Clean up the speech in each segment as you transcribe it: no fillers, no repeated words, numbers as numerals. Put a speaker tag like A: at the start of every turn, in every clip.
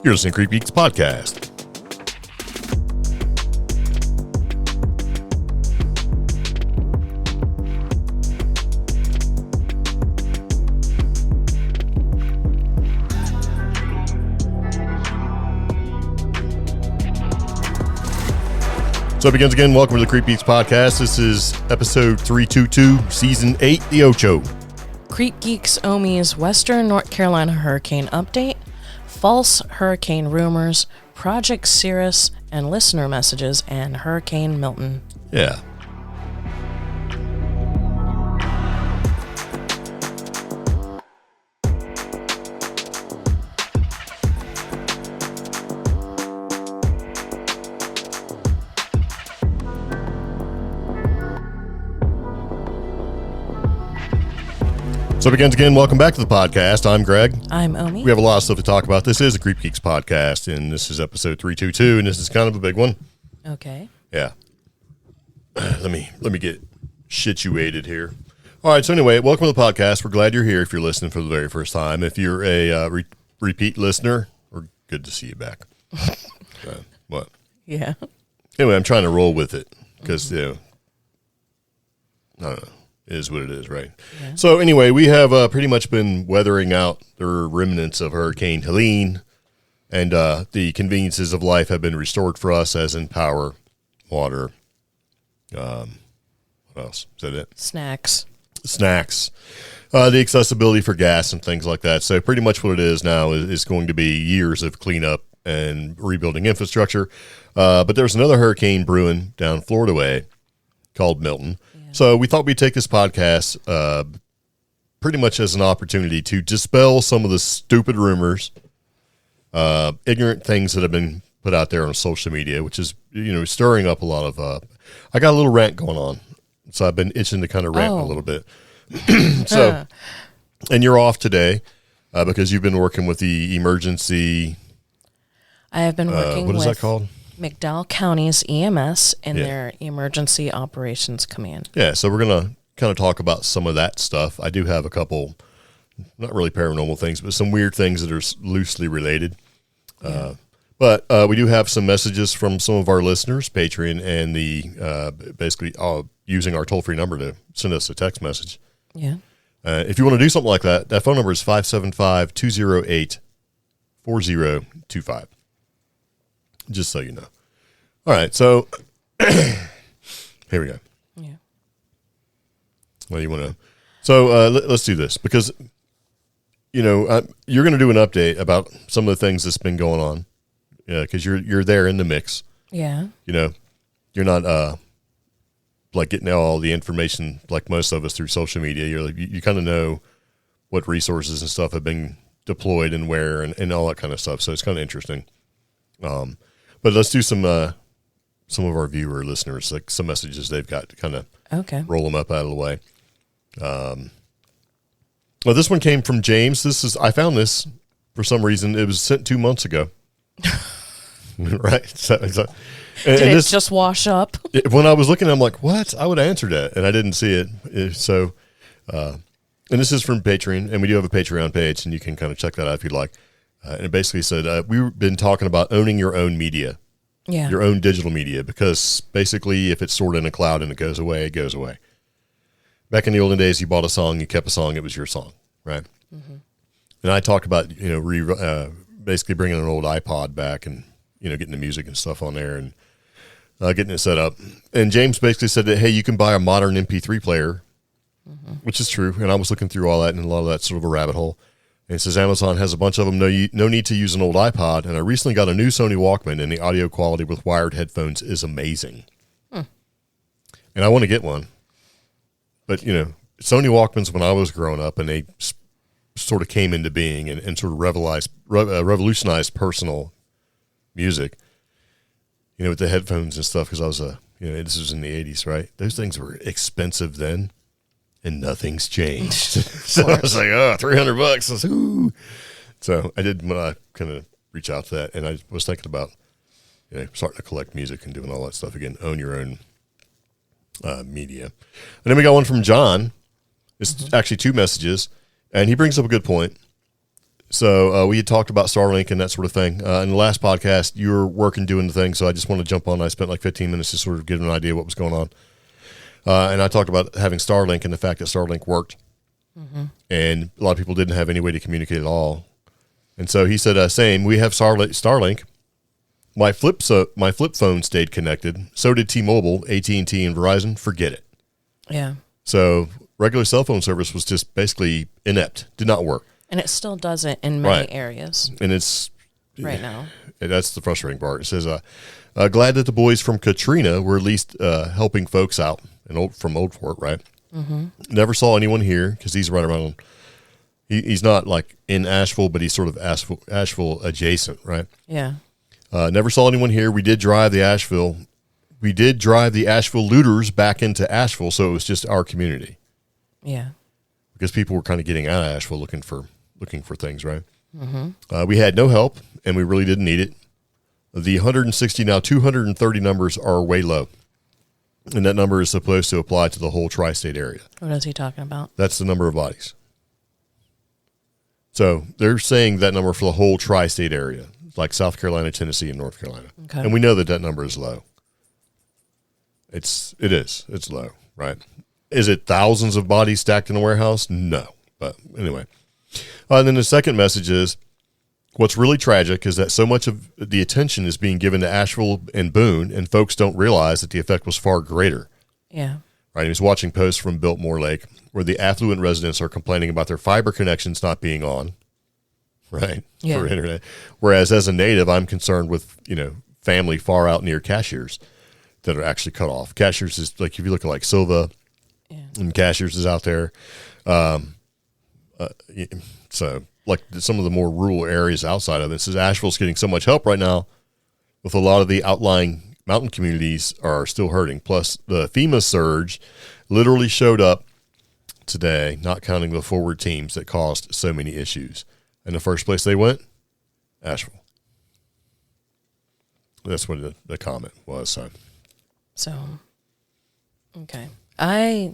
A: You're listening to CreepGeeks Podcast. So it begins again. Welcome to the CreepGeeks Podcast. This is episode 322, season 8, the Ocho.
B: CreepGeeks Omi's Western North Carolina hurricane update, false hurricane rumors, Project Cirrus, and listener messages, and Hurricane Milton.
A: Yeah. So it begins again. Welcome back to the podcast. I'm Greg.
B: I'm Omi.
A: We have a lot of stuff to talk about. This is a CreepGeeks Podcast, and this is episode 322, and this is kind of a big one.
B: Okay.
A: Yeah. Let me get situated here. All right. So anyway, welcome to the podcast. We're glad you're here. If you're listening for the very first time, if you're a repeat listener, we're good to see you back. What?
B: Yeah.
A: Anyway, I'm trying to roll with it because I don't know. It is what it is, right? Yeah. So anyway, we have pretty much been weathering out the remnants of Hurricane Helene, and the conveniences of life have been restored for us, as in power, water. What else? Is that it?
B: Snacks.
A: The accessibility for gas and things like that. So pretty much what it is now is going to be years of cleanup and rebuilding infrastructure. But there's another hurricane brewing down Florida way called Milton. So we thought we'd take this podcast pretty much as an opportunity to dispel some of the stupid rumors, ignorant things that have been put out there on social media, which is, stirring up a lot of, I got a little rant going on. So I've been itching to kind of rant a little bit. So, and you're off today because you've been working with the emergency.
B: I have been working
A: what is
B: with
A: that called?
B: McDowell County's EMS and their Emergency Operations Command.
A: Yeah, so we're going to kind of talk about some of that stuff. I do have a couple, not really paranormal things, but some weird things that are loosely related. But we do have some messages from some of our listeners, Patreon, and the basically using our toll-free number to send us a text message.
B: Yeah.
A: If you want to do something like that, that phone number is 575-208-4025. Just so you know. All right, so here we go.
B: Yeah.
A: Well, you want to? So let's do this because, you're going to do an update about some of the things that's been going on. Yeah, because you're there in the mix.
B: Yeah.
A: You're not like getting all the information like most of us through social media. You're like you kind of know what resources and stuff have been deployed and where and all that kind of stuff. So it's kind of interesting. But let's do some of our viewer listeners, like some messages they've got to kind of roll them up out of the way. Well, this one came from James. I found this for some reason. It was sent 2 months ago. Right. Did
B: it just wash up?
A: When I was looking, I'm like, what? I would answer that. And I didn't see it. So, and this is from Patreon, and we do have a Patreon page, and you can kind of check that out if you'd like. And it basically said, we've been talking about owning your own media, your own digital media, because basically if it's stored in a cloud and it goes away, it goes away. Back in the olden days, you bought a song, you kept a song, it was your song, right? Mm-hmm. And I talked about, basically bringing an old iPod back and, getting the music and stuff on there and getting it set up. And James basically said that, hey, you can buy a modern MP3 player, which is true. And I was looking through all that and a lot of that sort of a rabbit hole. And it says Amazon has a bunch of them. No need to use an old iPod. And I recently got a new Sony Walkman, and the audio quality with wired headphones is amazing. And I want to get one. But, Sony Walkmans when I was growing up, and they sort of came into being and sort of revolutionized personal music, with the headphones and stuff, because I was this was in the 80s, right? Those things were expensive then. And nothing's changed. So I was like, $300. I was, ooh. So I did when I kind of reach out to that. And I was thinking about, starting to collect music and doing all that stuff again. Own your own media. And then we got one from John. It's actually 2 messages. And he brings up a good point. So we had talked about Starlink and that sort of thing. In the last podcast, you were working, doing the thing, so I just wanted to jump on. I spent like 15 minutes to sort of get an idea what was going on. And I talked about having Starlink and the fact that Starlink worked. Mm-hmm. And a lot of people didn't have any way to communicate at all. And so he said, same, we have Starlink. My flip phone stayed connected. So did T-Mobile, AT&T, and Verizon. Forget it.
B: Yeah.
A: So regular cell phone service was just basically inept. Did not work.
B: And it still doesn't in many areas.
A: And it's...
B: Right now.
A: That's the frustrating part. It says, glad that the boys from Katrina were at least helping folks out from Old Fort, right? Mm-hmm. Never saw anyone here because he's right around... He's not like in Asheville, but he's sort of Asheville adjacent, right?
B: Yeah.
A: Never saw anyone here. We did drive the Asheville looters back into Asheville, so it was just our community.
B: Yeah.
A: Because people were kind of getting out of Asheville looking for things, right? Mm-hmm. We had no help, and we really didn't need it. The 160, now 230 numbers are way low. And that number is supposed to apply to the whole tri-state area.
B: What is he talking about?
A: That's the number of bodies. So they're saying that number for the whole tri-state area, like South Carolina, Tennessee, and North Carolina. Okay. And we know that number is low. It's low, right? Is it thousands of bodies stacked in a warehouse? No. But anyway. And then the second message is, what's really tragic is that so much of the attention is being given to Asheville and Boone, and folks don't realize that the effect was far greater.
B: Yeah.
A: Right. He was watching posts from Biltmore Lake where the affluent residents are complaining about their fiber connections not being on, right, for internet. Whereas as a native, I'm concerned with, family far out near Cashiers that are actually cut off. Cashiers is like, if you look at like Silva and Cashiers is out there. So like some of the more rural areas outside of it, says Asheville's getting so much help right now with a lot of the outlying mountain communities are still hurting. Plus the FEMA surge literally showed up today, not counting the forward teams that caused so many issues. And the first place they went, Asheville. That's what the comment was.
B: So, okay. I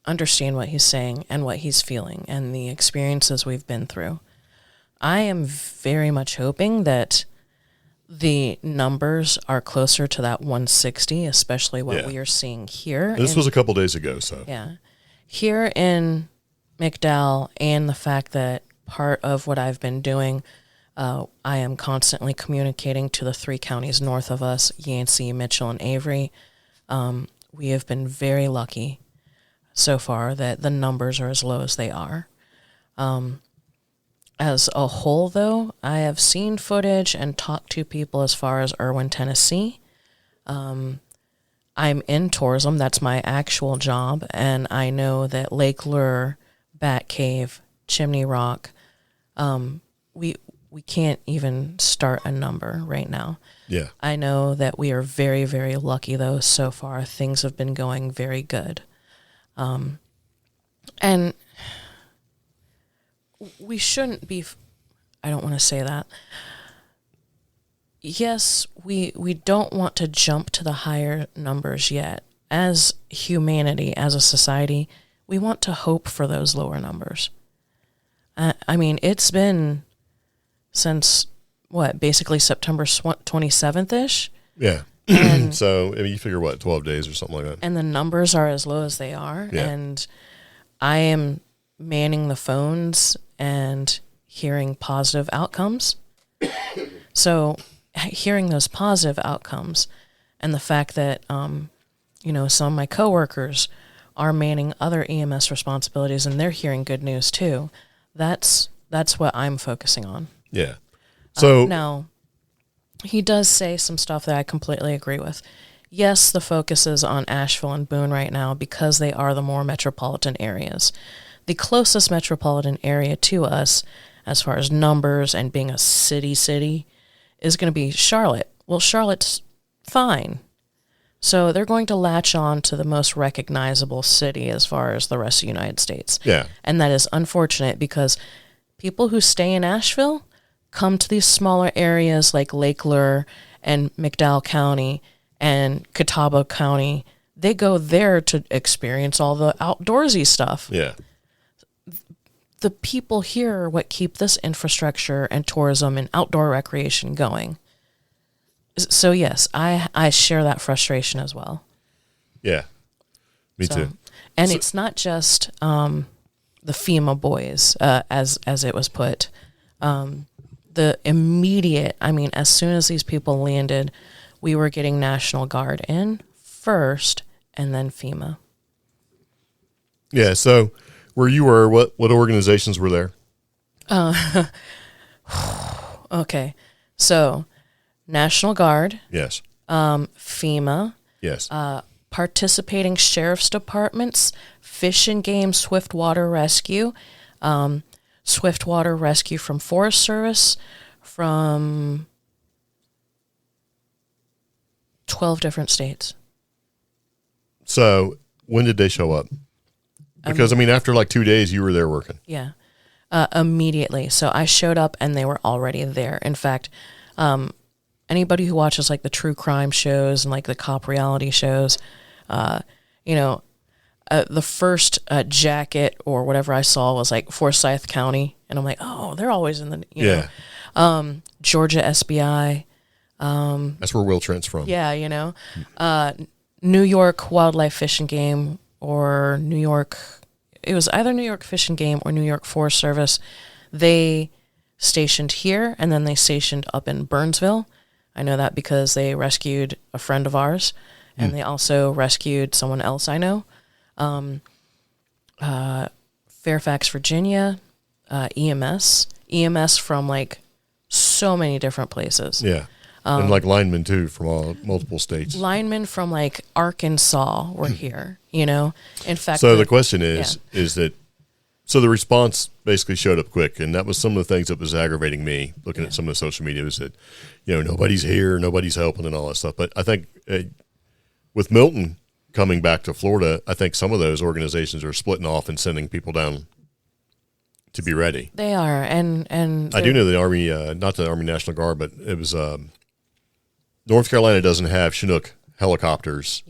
B: understand what he's saying and what he's feeling and the experiences we've been through. I am very much hoping that the numbers are closer to that 160, especially what we are seeing here.
A: This was a couple days ago, so.
B: Yeah. Here in McDowell, and the fact that part of what I've been doing, I am constantly communicating to the 3 counties north of us, Yancey, Mitchell, and Avery. We have been very lucky so far that the numbers are as low as they are. As a whole, though, I have seen footage and talked to people as far as Irwin, Tennessee. I'm in tourism. That's my actual job. And I know that Lake Lure, Bat Cave, Chimney Rock, we can't even start a number right now.
A: Yeah.
B: I know that we are very, very lucky, though, so far. Things have been going very good. And we shouldn't be, I don't want to say that. Yes, we don't want to jump to the higher numbers yet. As humanity, as a society, we want to hope for those lower numbers. I mean, it's been since, basically September 27th-ish?
A: Yeah. And so, you figure, 12 days or something like that.
B: And the numbers are as low as they are.
A: Yeah.
B: And I am manning the phones and hearing positive outcomes. So hearing those positive outcomes and the fact that, some of my coworkers are manning other EMS responsibilities and they're hearing good news too. That's what I'm focusing on.
A: Yeah. So
B: now he does say some stuff that I completely agree with. Yes, the focus is on Asheville and Boone right now because they are the more metropolitan areas. The closest metropolitan area to us, as far as numbers and being a city, is going to be Charlotte. Well, Charlotte's fine. So they're going to latch on to the most recognizable city as far as the rest of the United States.
A: Yeah.
B: And that is unfortunate because people who stay in Asheville come to these smaller areas like Lake Lure and McDowell County and Catawba County. They go there to experience all the outdoorsy stuff.
A: Yeah.
B: the people here are what keep this infrastructure and tourism and outdoor recreation going. So yes, I share that frustration as well.
A: Yeah, me too.
B: And it's not just the FEMA boys, as it was put. The immediate, I mean, as soon as these people landed, we were getting National Guard in first, and then FEMA.
A: Yeah. So where you were, what organizations were there?
B: Okay, so National Guard.
A: Yes.
B: FEMA.
A: Yes.
B: Participating sheriff's departments, Fish and Game, Swiftwater Rescue, Swiftwater Rescue from Forest Service, from 12 different states.
A: So when did they show up? Because, I mean, after like 2 days, you were there working.
B: Yeah. Immediately. So I showed up and they were already there. In fact, anybody who watches like the true crime shows and like the cop reality shows, the first jacket or whatever I saw was like Forsyth County. And I'm like, oh, they're always in the, Georgia SBI.
A: That's where Will Trent's from.
B: Yeah, New York Wildlife Fish and Game, or New York, it was either New York Fish and Game or New York Forest Service. They stationed here, and then they stationed up in Burnsville. I know that because they rescued a friend of ours, and they also rescued someone else I know. Fairfax, Virginia, EMS from like so many different places.
A: Yeah. And like linemen too from multiple states.
B: Linemen from like Arkansas were here, In fact,
A: so the question is that, so the response basically showed up quick, and that was some of the things that was aggravating me looking at some of the social media, was that, nobody's here, nobody's helping and all that stuff. But I think with Milton coming back to Florida, I think some of those organizations are splitting off and sending people down to be ready.
B: They are. And
A: I do know the Army, not the Army National Guard, but it was, North Carolina doesn't have Chinook helicopters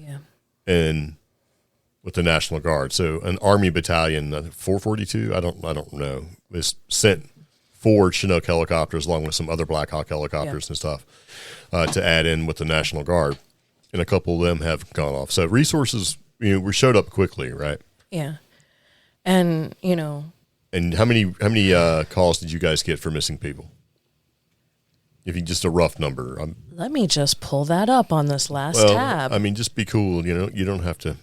A: with the National Guard. So an Army battalion, 442, I don't know, was sent 4 Chinook helicopters along with some other Black Hawk helicopters and stuff to add in with the National Guard. And a couple of them have gone off. So resources, we showed up quickly, right?
B: Yeah. And,
A: And how many calls did you guys get for missing people? If you just a rough number.
B: Let me just pull that up on this last tab.
A: I mean, just be cool. You don't have to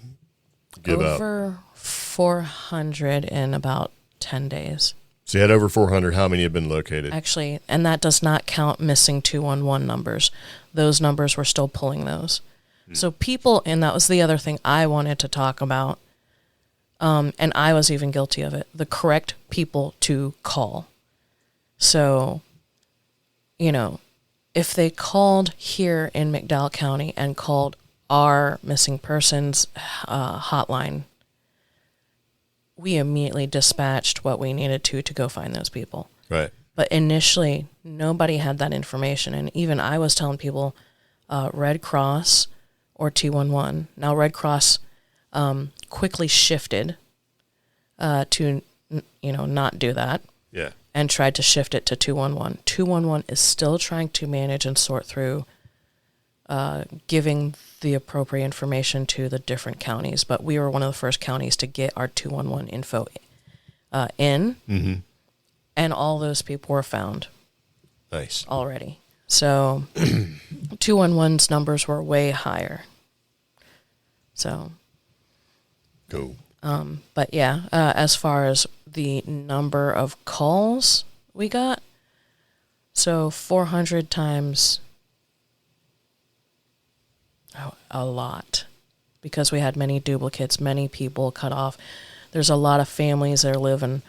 A: give up.
B: Over 400 in about 10 days.
A: So you had over 400. How many have been located?
B: Actually, and that does not count missing 211 numbers. Those numbers, we're still pulling those. So people, and that was the other thing I wanted to talk about, and I was even guilty of it, the correct people to call. So, if they called here in McDowell County and called our missing persons hotline, we immediately dispatched what we needed to go find those people.
A: Right.
B: But initially, nobody had that information. And even I was telling people Red Cross or 211. Now, Red Cross quickly shifted to, not do that.
A: Yeah.
B: And tried to shift it to 211. 211 is still trying to manage and sort through giving the appropriate information to the different counties. But we were one of the first counties to get our 211 info in. Mm-hmm. And all those people were found.
A: Nice.
B: Already. So 211's numbers were way higher. So.
A: Cool.
B: But yeah, as far as the number of calls we got, so 400 times a lot, because we had many duplicates, many people cut off. There's a lot of families that are living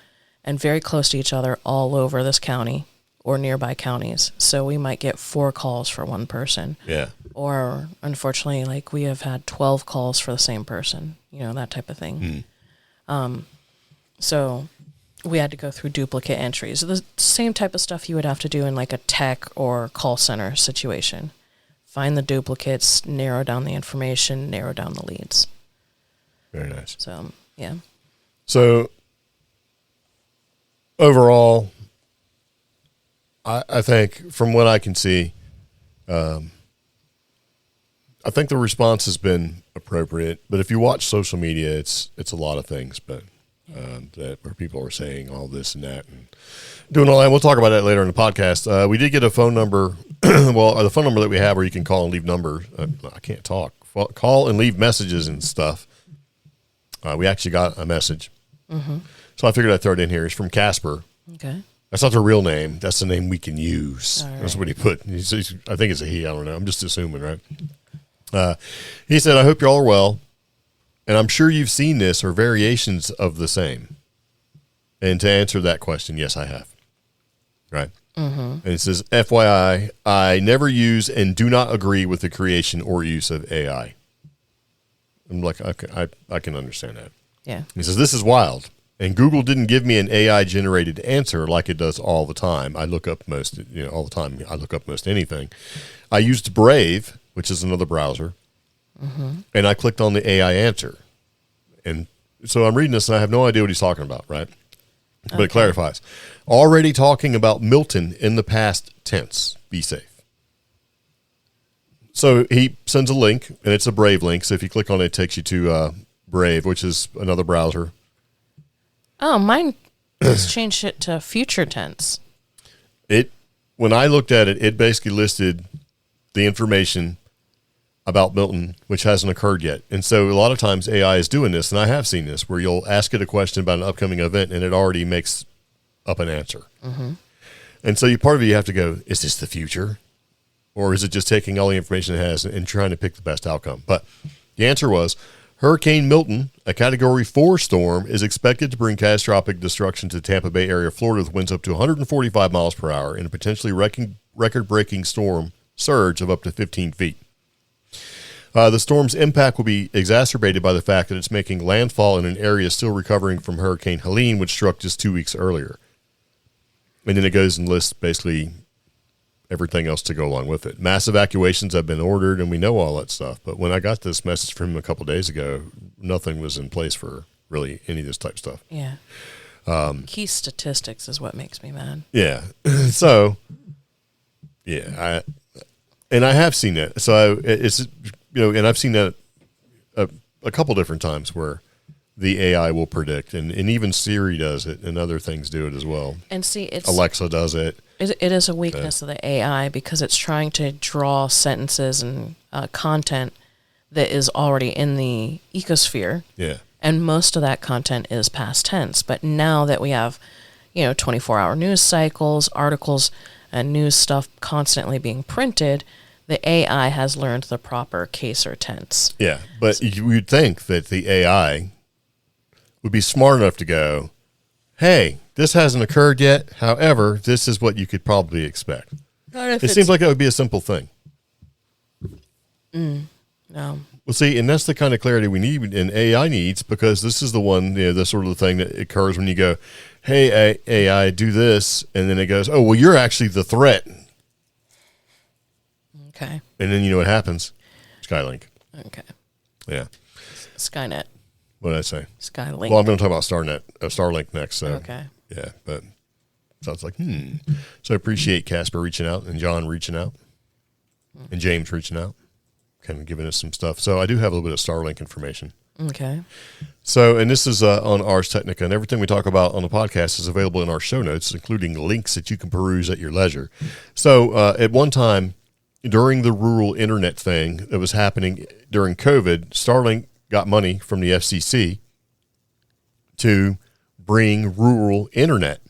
B: and very close to each other all over this county or nearby counties. So we might get 4 calls for one person.
A: Yeah.
B: Or unfortunately, like we have had 12 calls for the same person, that type of thing. So we had to go through duplicate entries. The same type of stuff you would have to do in like a tech or call center situation. Find the duplicates, narrow down the information, narrow down the leads.
A: Very nice.
B: So, yeah.
A: So overall, I think from what I can see, I think the response has been appropriate. But if you watch social media, it's a lot of things, but that where people are saying all this and that and doing all that. We'll talk about that later in the podcast. We did get a phone number. Well, the phone number that we have where you can call and leave numbers. I can't talk. Call and leave messages and stuff. We actually got a message. Mm-hmm. So I figured I'd throw it in here. It's from Casper.
B: Okay.
A: That's not their real name. That's the name we can use.
B: All right.
A: That's what he put. I think it's a he. I don't know. I'm just assuming, right? He said, I hope you all are well. And I'm sure you've seen this or variations of the same. And to answer that question, yes, I have. Right? Mm-hmm. And it says, FYI, I never use and do not agree with the creation or use of AI. I'm like, I can understand that.
B: Yeah.
A: He says, this is wild. And Google didn't give me an AI-generated answer like it does all the time. I look up all the time. I look up most anything. I used Brave, which is another browser, and I clicked on the AI answer. And so I'm reading this, and I have no idea what he's talking about, right? But it clarifies. Already talking about Milton in the past tense. Be safe. So he sends a link, and it's a Brave link. So if you click on it, it takes you to Brave, which is another browser.
B: Oh, mine has changed it to future tense.
A: When I looked at it, it basically listed the information about Milton, which hasn't occurred yet. And so a lot of times AI is doing this, and I have seen this, where you'll ask it a question about an upcoming event, and it already makes up an answer. Mm-hmm. And so part of you have to go, is this the future? Or is it just taking all the information it has and trying to pick the best outcome? But the answer was, Hurricane Milton, a Category 4 storm, is expected to bring catastrophic destruction to the Tampa Bay area, Florida, with winds up to 145 miles per hour and a potentially record-breaking storm surge of up to 15 feet. The storm's impact will be exacerbated by the fact that it's making landfall in an area still recovering from Hurricane Helene, which struck just 2 weeks earlier. And then it goes and lists basically everything else to go along with it. Mass evacuations have been ordered, and we know all that stuff. But when I got this message from him a couple of days ago, nothing was in place for really any of this type of stuff.
B: Yeah. Key statistics is what makes me mad.
A: Yeah. So, yeah, I have seen that. So it's, and I've seen that a couple different times where the AI will predict, and even Siri does it, and other things do it as well.
B: And see,
A: Alexa does it.
B: It is a weakness of the AI because it's trying to draw sentences and content that is already in the ecosphere.
A: Yeah.
B: And most of that content is past tense. But now that we have, 24-hour news cycles, articles, and news stuff constantly being printed, the AI has learned the proper case or tense.
A: Yeah, but you'd think that the AI would be smart enough to go, hey, this hasn't occurred yet. However, this is what you could probably expect. It seems like that would be a simple thing.
B: No.
A: Well, see, and that's the kind of clarity we need and AI needs, because this is the one, the sort of the thing that occurs when you go, hey, AI, do this. And then it goes, oh, well, you're actually the threat.
B: Okay.
A: And then you know what happens? Skylink.
B: Okay.
A: Yeah.
B: Skynet.
A: What did I say?
B: Skylink.
A: Well, I'm going to talk about Starlink next. So.
B: Okay.
A: Yeah, but sounds like, So I appreciate Casper reaching out and John reaching out and James reaching out, kind of giving us some stuff. So I do have a little bit of Starlink information.
B: Okay.
A: So, and this is on Ars Technica, and everything we talk about on the podcast is available in our show notes, including links that you can peruse at your leisure. So at one time, during the rural internet thing that was happening during COVID, Starlink got money from the FCC to bring rural internet,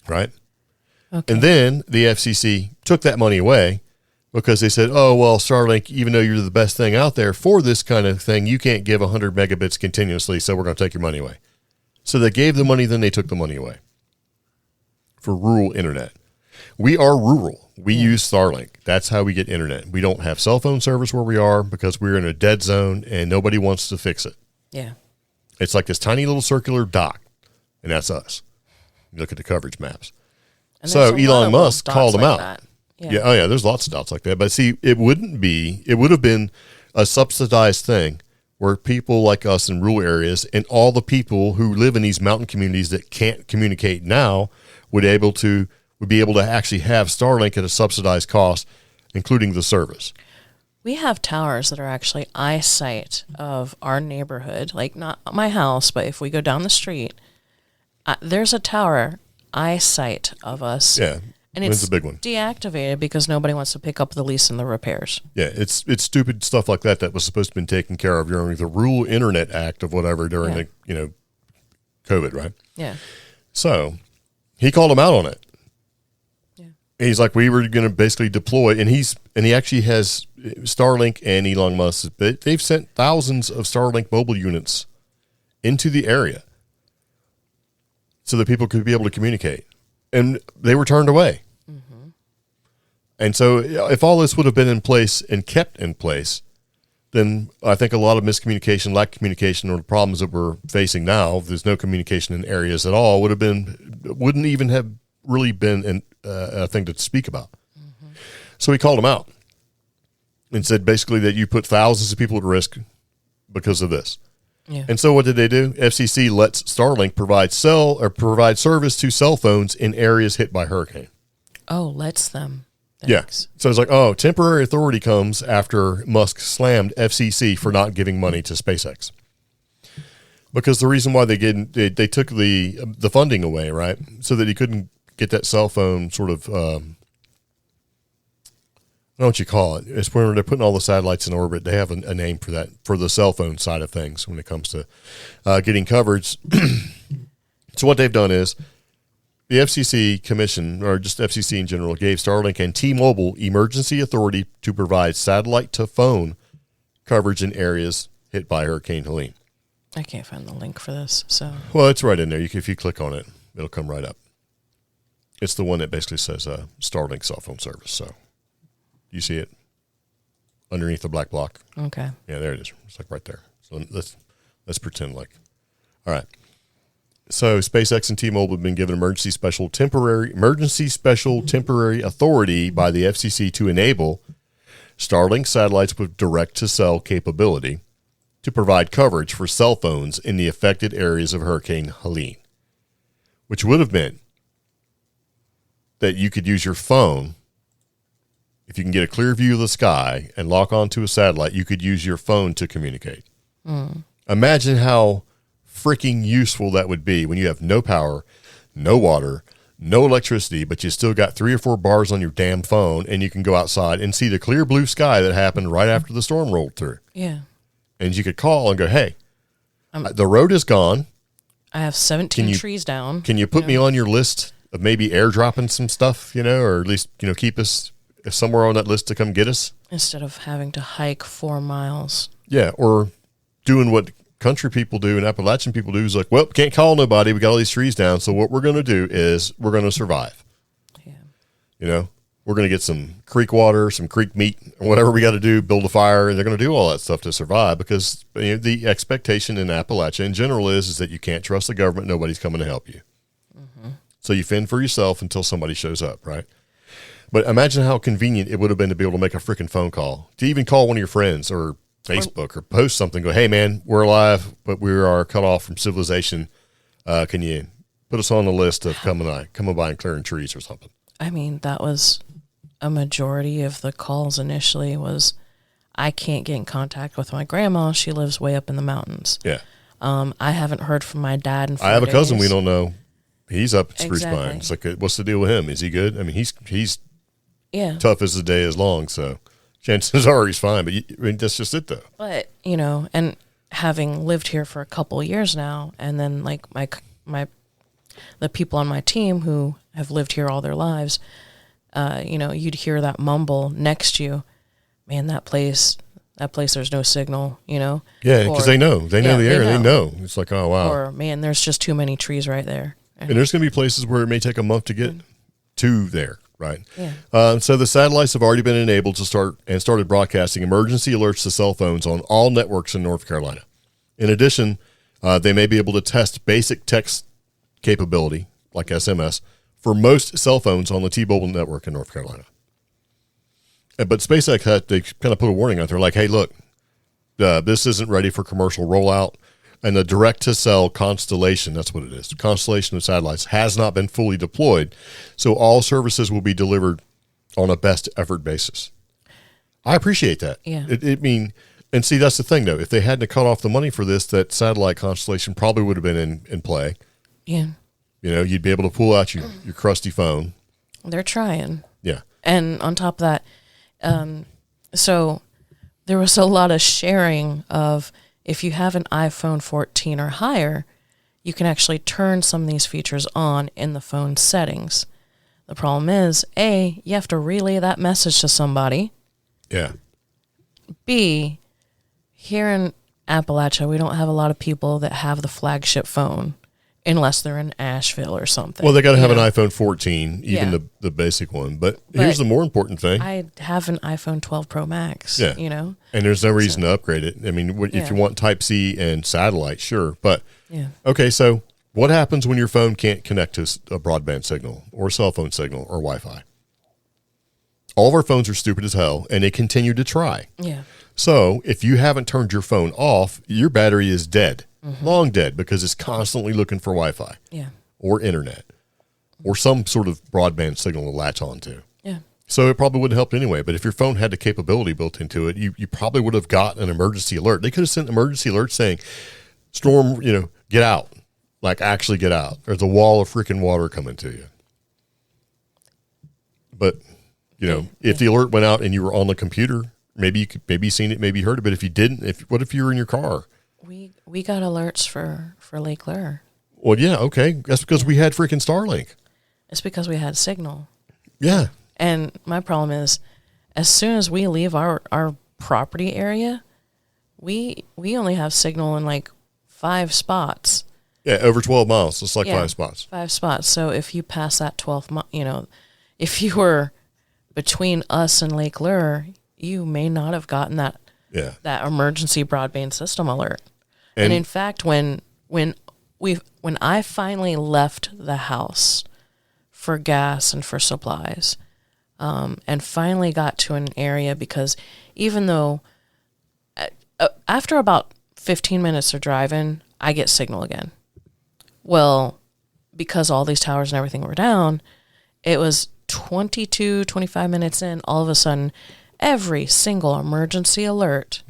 A: right? Okay. And then the FCC took that money away because they said, oh, well, Starlink, even though you're the best thing out there for this kind of thing, you can't give 100 megabits continuously, so we're going to take your money away. So they gave the money, then they took the money away for rural internet. We are rural. We use Starlink. That's how we get internet. We don't have cell phone service where we are because we're in a dead zone and nobody wants to fix it.
B: Yeah.
A: It's like this tiny little circular dot, and that's us. You look at the coverage maps.
B: And
A: so Elon Musk called them out.
B: That.
A: Yeah. Oh yeah, there's lots of dots like that. But see, it would have been a subsidized thing where people like us in rural areas and all the people who live in these mountain communities that can't communicate now would be able to actually have Starlink at a subsidized cost, including the service.
B: We have towers that are actually eyesight of our neighborhood, like not my house, but if we go down the street, there's a tower eyesight of us.
A: Yeah,
B: and it's
A: a big one.
B: Deactivated because nobody wants to pick up the lease and the repairs.
A: Yeah, it's stupid stuff like that was supposed to have been taken care of during the Rural Internet Act of whatever during the COVID, right?
B: Yeah.
A: So he called him out on it.
B: Yeah.
A: He's like, we were going to basically deploy, and he actually has Starlink and Elon Musk. They've sent thousands of Starlink mobile units into the area so that people could be able to communicate, and they were turned away. Mm-hmm. And so if all this would have been in place and kept in place, then I think a lot of miscommunication, lack of communication, or the problems that we're facing now, if there's no communication in areas at all, wouldn't even have really been a thing to speak about. Mm-hmm. So he called him out and said basically that you put thousands of people at risk because of this.
B: Yeah.
A: And so what did they do? FCC lets Starlink provide service to cell phones in areas hit by hurricane.
B: Oh, lets them.
A: Thanks. Yeah. So it's like, temporary authority comes after Musk slammed FCC for not giving money to SpaceX. Because the reason why they took the funding away, right? So that he couldn't get that cell phone sort of, I don't know what you call it. It's where they're putting all the satellites in orbit. They have a name for that, for the cell phone side of things when it comes to getting coverage. So what they've done is the FCC commission, or just FCC in general, gave Starlink and T-Mobile emergency authority to provide satellite-to-phone coverage in areas hit by Hurricane Helene.
B: I can't find the link for this. So
A: well, it's right in there. If you click on it, it'll come right up. It's the one that basically says Starlink cell phone service. So you see it underneath the black block.
B: Okay.
A: Yeah, there it is. It's like right there. So let's pretend like. All right. So SpaceX and T-Mobile have been given emergency special temporary authority by the FCC to enable Starlink satellites with direct-to-cell capability to provide coverage for cell phones in the affected areas of Hurricane Helene, which would have meant that you could use your phone. If you can get a clear view of the sky and lock onto a satellite, you could use your phone to communicate. Mm. Imagine how freaking useful that would be when you have no power, no water, no electricity, but you still got 3 or 4 bars on your damn phone, and you can go outside and see the clear blue sky that happened right after the storm rolled through.
B: Yeah.
A: And you could call and go, hey, the road is gone.
B: I have 17 trees down.
A: Can you put me on your list of maybe airdropping some stuff, or at least, keep us somewhere on that list to come get us?
B: Instead of having to hike 4 miles.
A: Yeah, or doing what country people do and Appalachian people do is like, well, can't call nobody. We got all these trees down. So what we're going to do is we're going to survive. Yeah. We're going to get some creek water, some creek meat, or whatever we got to do, build a fire. And they're going to do all that stuff to survive because the expectation in Appalachia in general is that you can't trust the government. Nobody's coming to help you. Mm-hmm. So you fend for yourself until somebody shows up, right? But imagine how convenient it would have been to be able to make a freaking phone call, to even call one of your friends or Facebook or post something, go, hey man, we're alive, but we are cut off from civilization. Can you put us on the list of coming by and clearing trees or something?
B: I mean, that was a majority of the calls initially was, I can't get in contact with my grandma. She lives way up in the mountains.
A: Yeah.
B: I haven't heard from my dad in 4
A: I have a
B: days.
A: cousin we don't know. He's up at Spruce
B: Exactly.
A: Pine. It's like, what's the deal with him? Is he good? I mean, he's
B: yeah,
A: tough as the day is long, so chances are he's fine, but that's just it, though.
B: But, and having lived here for a couple years now, and then, like, the people on my team who have lived here all their lives, you'd hear that mumble next to you. Man, that place, there's no signal,
A: Yeah, because they know. They know the area. They know. It's like, oh, wow.
B: Or, man, there's just too many trees right there.
A: And there's going to be places where it may take a month to get to there. Right.
B: Yeah.
A: So the satellites have already been enabled to started broadcasting emergency alerts to cell phones on all networks in North Carolina. In addition, they may be able to test basic text capability, like SMS, for most cell phones on the T-Mobile network in North Carolina. But SpaceX they kind of put a warning out there, like, hey, look, this isn't ready for commercial rollout. And the direct-to-cell constellation, that's what it is, the constellation of satellites, has not been fully deployed. So all services will be delivered on a best effort basis. I appreciate that.
B: Yeah.
A: And see, that's the thing, though. If they hadn't cut off the money for this, that satellite constellation probably would have been in play.
B: Yeah.
A: You'd be able to pull out your crusty phone.
B: They're trying.
A: Yeah.
B: And on top of that, so there was a lot of sharing of, if you have an iPhone 14 or higher, you can actually turn some of these features on in the phone settings. The problem is, A, you have to relay that message to somebody.
A: Yeah.
B: B, here in Appalachia, we don't have a lot of people that have the flagship phone unless they're in Asheville or something.
A: Well, they got to have an iPhone 14, even the basic one. But here's the more important thing.
B: I have an iPhone 12 Pro Max,
A: And there's no reason to upgrade it. I mean, if you want Type-C and satellite, sure. But, okay, so what happens when your phone can't connect to a broadband signal or a cell phone signal or Wi-Fi? All of our phones are stupid as hell, and they continue to try.
B: Yeah.
A: So if you haven't turned your phone off, your battery is dead. Long dead, because it's constantly looking for Wi-Fi or internet or some sort of broadband signal to latch onto.
B: Yeah.
A: So it probably wouldn't help anyway. But if your phone had the capability built into it, you probably would have got an emergency alert. They could have sent an emergency alert saying, storm, get out. Like, actually get out. There's a wall of freaking water coming to you. But, if the alert went out and you were on the computer, maybe you seen it, maybe you heard it. But if you didn't, what if you were in your car?
B: We got alerts for Lake Lure.
A: Well, yeah, okay. That's because we had freaking Starlink.
B: It's because we had signal.
A: Yeah.
B: And my problem is, as soon as we leave our property area, we only have signal in like 5 spots.
A: Yeah, over 12 miles. It's like 5 spots.
B: 5 spots. So if you pass that 12th, if you were between us and Lake Lure, you may not have gotten that emergency broadband system alert. And in fact, when I finally left the house for gas and for supplies, and finally got to an area, because even though after about 15 minutes of driving, I get signal again. Well, because all these towers and everything were down, it was 25 minutes in, all of a sudden, every single emergency alert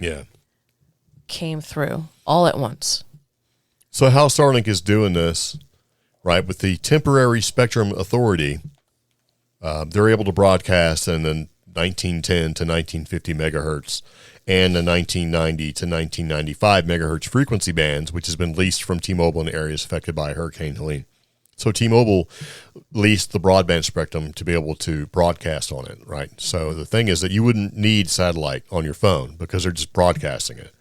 B: came through all at once.
A: So how Starlink is doing this, right, with the temporary spectrum authority, they're able to broadcast in the 1910 to 1950 megahertz and the 1990 to 1995 megahertz frequency bands, which has been leased from T-Mobile in areas affected by Hurricane Helene. So T-Mobile leased the broadband spectrum to be able to broadcast on it, right? So the thing is that you wouldn't need satellite on your phone because they're just broadcasting it.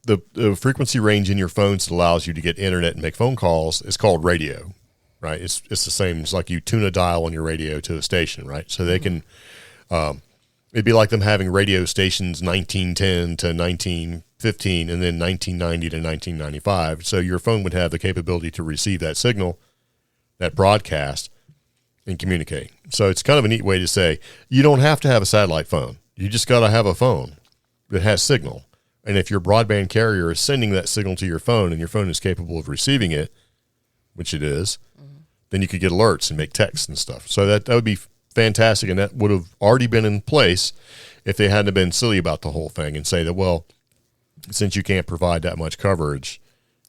A: The frequency range in your phones that allows you to get internet and make phone calls is called radio, right? It's the same as like you tune a dial on your radio to a station, right? So they can, it'd be like them having radio stations 1910 to 1915 and then 1990 to 1995. So your phone would have the capability to receive that signal, that broadcast, and communicate. So it's kind of a neat way to say you don't have to have a satellite phone. You just got to have a phone that has signal. And if your broadband carrier is sending that signal to your phone and your phone is capable of receiving it, which it is, then you could get alerts and make texts and stuff. So that would be fantastic, and that would have already been in place if they hadn't been silly about the whole thing and say that, well, since you can't provide that much coverage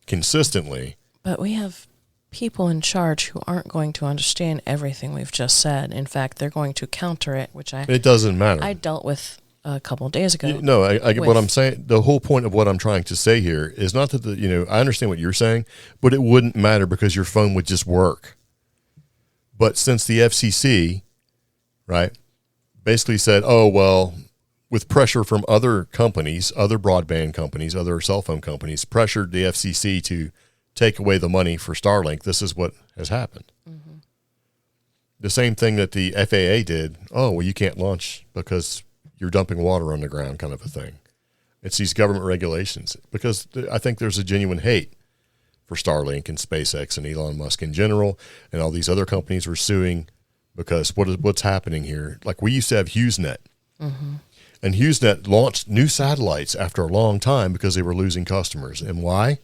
A: consistently.
B: But we have people in charge who aren't going to understand everything we've just said. In fact, they're going to counter it, which it
A: doesn't matter.
B: I dealt with a couple of days ago.
A: No, I get what I'm saying. The whole point of what I'm trying to say here is not that I understand what you're saying, but it wouldn't matter because your phone would just work. But since the FCC, right, basically said, oh, well, with pressure from other companies, other broadband companies, other cell phone companies, pressured the FCC to take away the money for Starlink, this is what has happened. Mm-hmm. The same thing that the FAA did. Oh, well, you can't launch because you're dumping water on the ground, kind of a thing. It's these government regulations because I think there's a genuine hate for Starlink and SpaceX and Elon Musk in general, and all these other companies were suing because what's happening here? Like we used to have HughesNet, And HughesNet launched new satellites after a long time because they were losing customers. And why?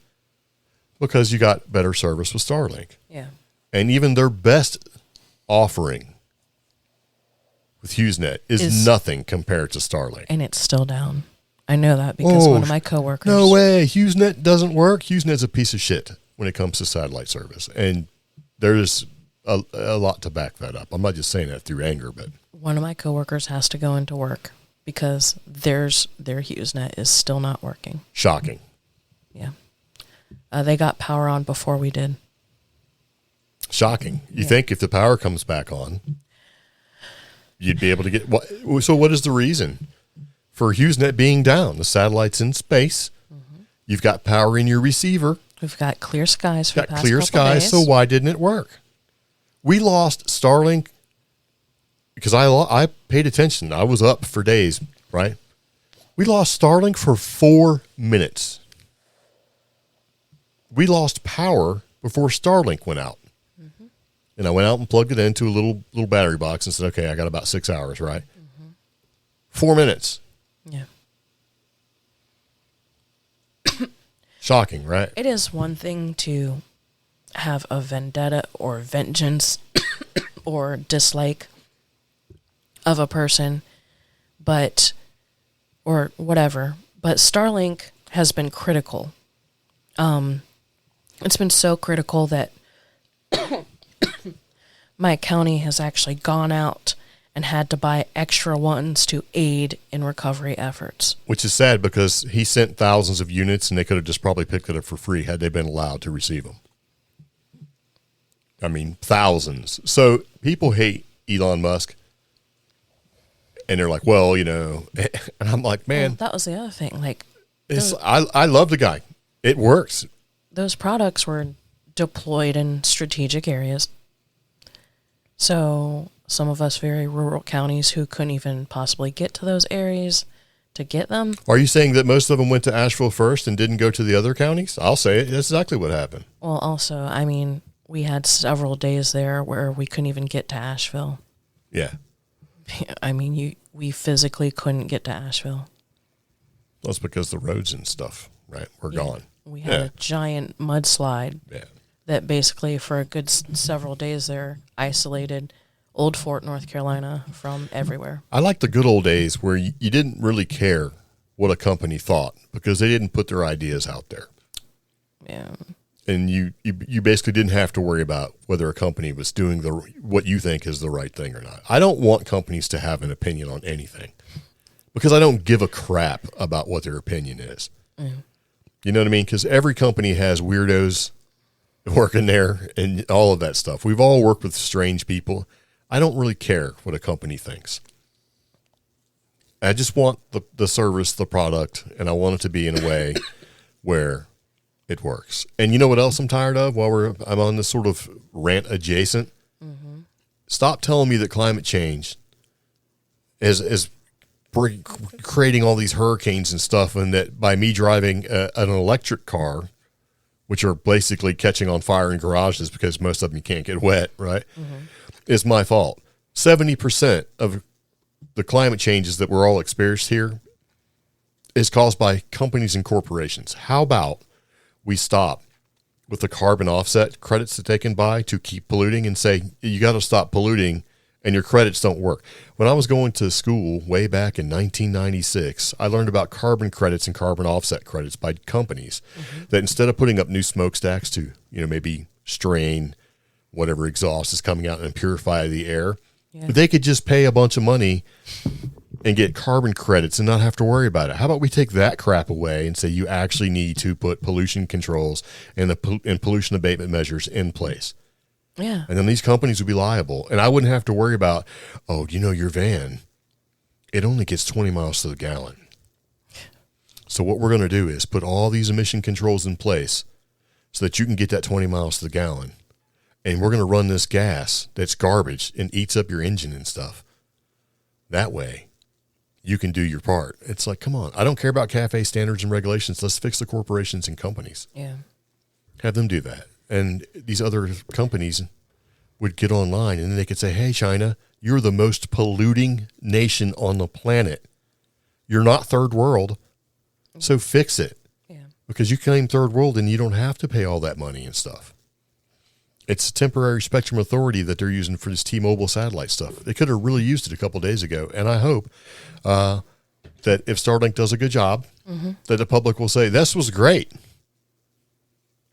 A: Because you got better service with Starlink.
B: Yeah.
A: And even their best offering with HughesNet is nothing compared to Starlink.
B: And it's still down. I know that because one of my coworkers.
A: No way. HughesNet doesn't work. HughesNet's a piece of shit when it comes to satellite service. And there's a lot to back that up. I'm not just saying that through anger, but
B: one of my coworkers has to go into work because their HughesNet is still not working.
A: Shocking.
B: Yeah. They got power on before we did.
A: Shocking. You think if the power comes back on, you'd be able to get what? So what is the reason for HughesNet being down? The satellite's in space. Mm-hmm. You've got power in your receiver.
B: We've got clear skies for the past
A: clear
B: couple
A: skies.
B: days.
A: So why didn't it work? We lost Starlink because I paid attention. I was up for days, right? We lost Starlink for 4 minutes. We lost power before Starlink went out. Mm-hmm. And I went out and plugged it into a little battery box and said, okay, I got about 6 hours, right? Mm-hmm. 4 minutes.
B: Yeah.
A: Shocking, right?
B: It is one thing to have a vendetta or vengeance or dislike of a person, or whatever. But Starlink has been critical. It's been so critical that my county has actually gone out and had to buy extra ones to aid in recovery efforts.
A: Which is sad because he sent thousands of units and they could have just probably picked it up for free had they been allowed to receive them. I mean, thousands. So people hate Elon Musk. And they're like, well, and I'm like, man.
B: Well, that was the other thing. Like,
A: I love the guy. It works.
B: Those products were deployed in strategic areas. So some of us very rural counties who couldn't even possibly get to those areas to get them.
A: Are you saying that most of them went to Asheville first and didn't go to the other counties? I'll say it. That's exactly what happened.
B: Well, also, I mean, we had several days there where we couldn't even get to Asheville.
A: Yeah.
B: I mean, we physically couldn't get to Asheville.
A: Well, it's because the roads and stuff, right, were gone.
B: We had a giant mudslide that basically for a good several days there isolated Old Fort, North Carolina from everywhere. I like the good old days where you didn't really care what a company thought because they didn't put their ideas out there. Yeah.
A: And you basically didn't have to worry about whether a company was doing what you think is the right thing or not. I don't want companies to have an opinion on anything because I don't give a crap about what their opinion is. Mm. You know what I mean? Because every company has weirdos working there and all of that stuff. We've all worked with strange people. I don't really care what a company thinks. I just want the service, the product, and I want it to be in a way where it works. And you know what else I'm tired of while I'm on this sort of rant adjacent? Mm-hmm. Stop telling me that climate change is creating all these hurricanes and stuff, and that by me driving an electric car, which are basically catching on fire in garages because most of them you can't get wet, right, is my fault. 70% of the climate changes that we're all experiencing here is caused by companies and corporations. How about we stop with the carbon offset credits that they can buy to keep polluting and say, you got to stop polluting and your credits don't work. When I was going to school way back in 1996, I learned about carbon credits and carbon offset credits by companies that instead of putting up new smokestacks to, maybe strain whatever exhaust is coming out and purify the air, they could just pay a bunch of money and get carbon credits and not have to worry about it. How about we take that crap away and say you actually need to put pollution controls and pollution abatement measures in place?
B: Yeah.
A: And then these companies would be liable. And I wouldn't have to worry about, your van, it only gets 20 miles to the gallon. So what we're going to do is put all these emission controls in place so that you can get that 20 miles to the gallon. And we're going to run this gas that's garbage and eats up your engine and stuff. That way, you can do your part. It's like, come on. I don't care about CAFE standards and regulations. Let's fix the corporations and companies.
B: Yeah.
A: Have them do that. And these other companies would get online and then they could say, hey, China, you're the most polluting nation on the planet. You're not third world, so fix it.
B: Yeah.
A: Because you claim third world and you don't have to pay all that money and stuff. It's a temporary spectrum authority that they're using for this T-Mobile satellite stuff. They could have really used it a couple of days ago, and I hope that if Starlink does a good job, that the public will say, this was great.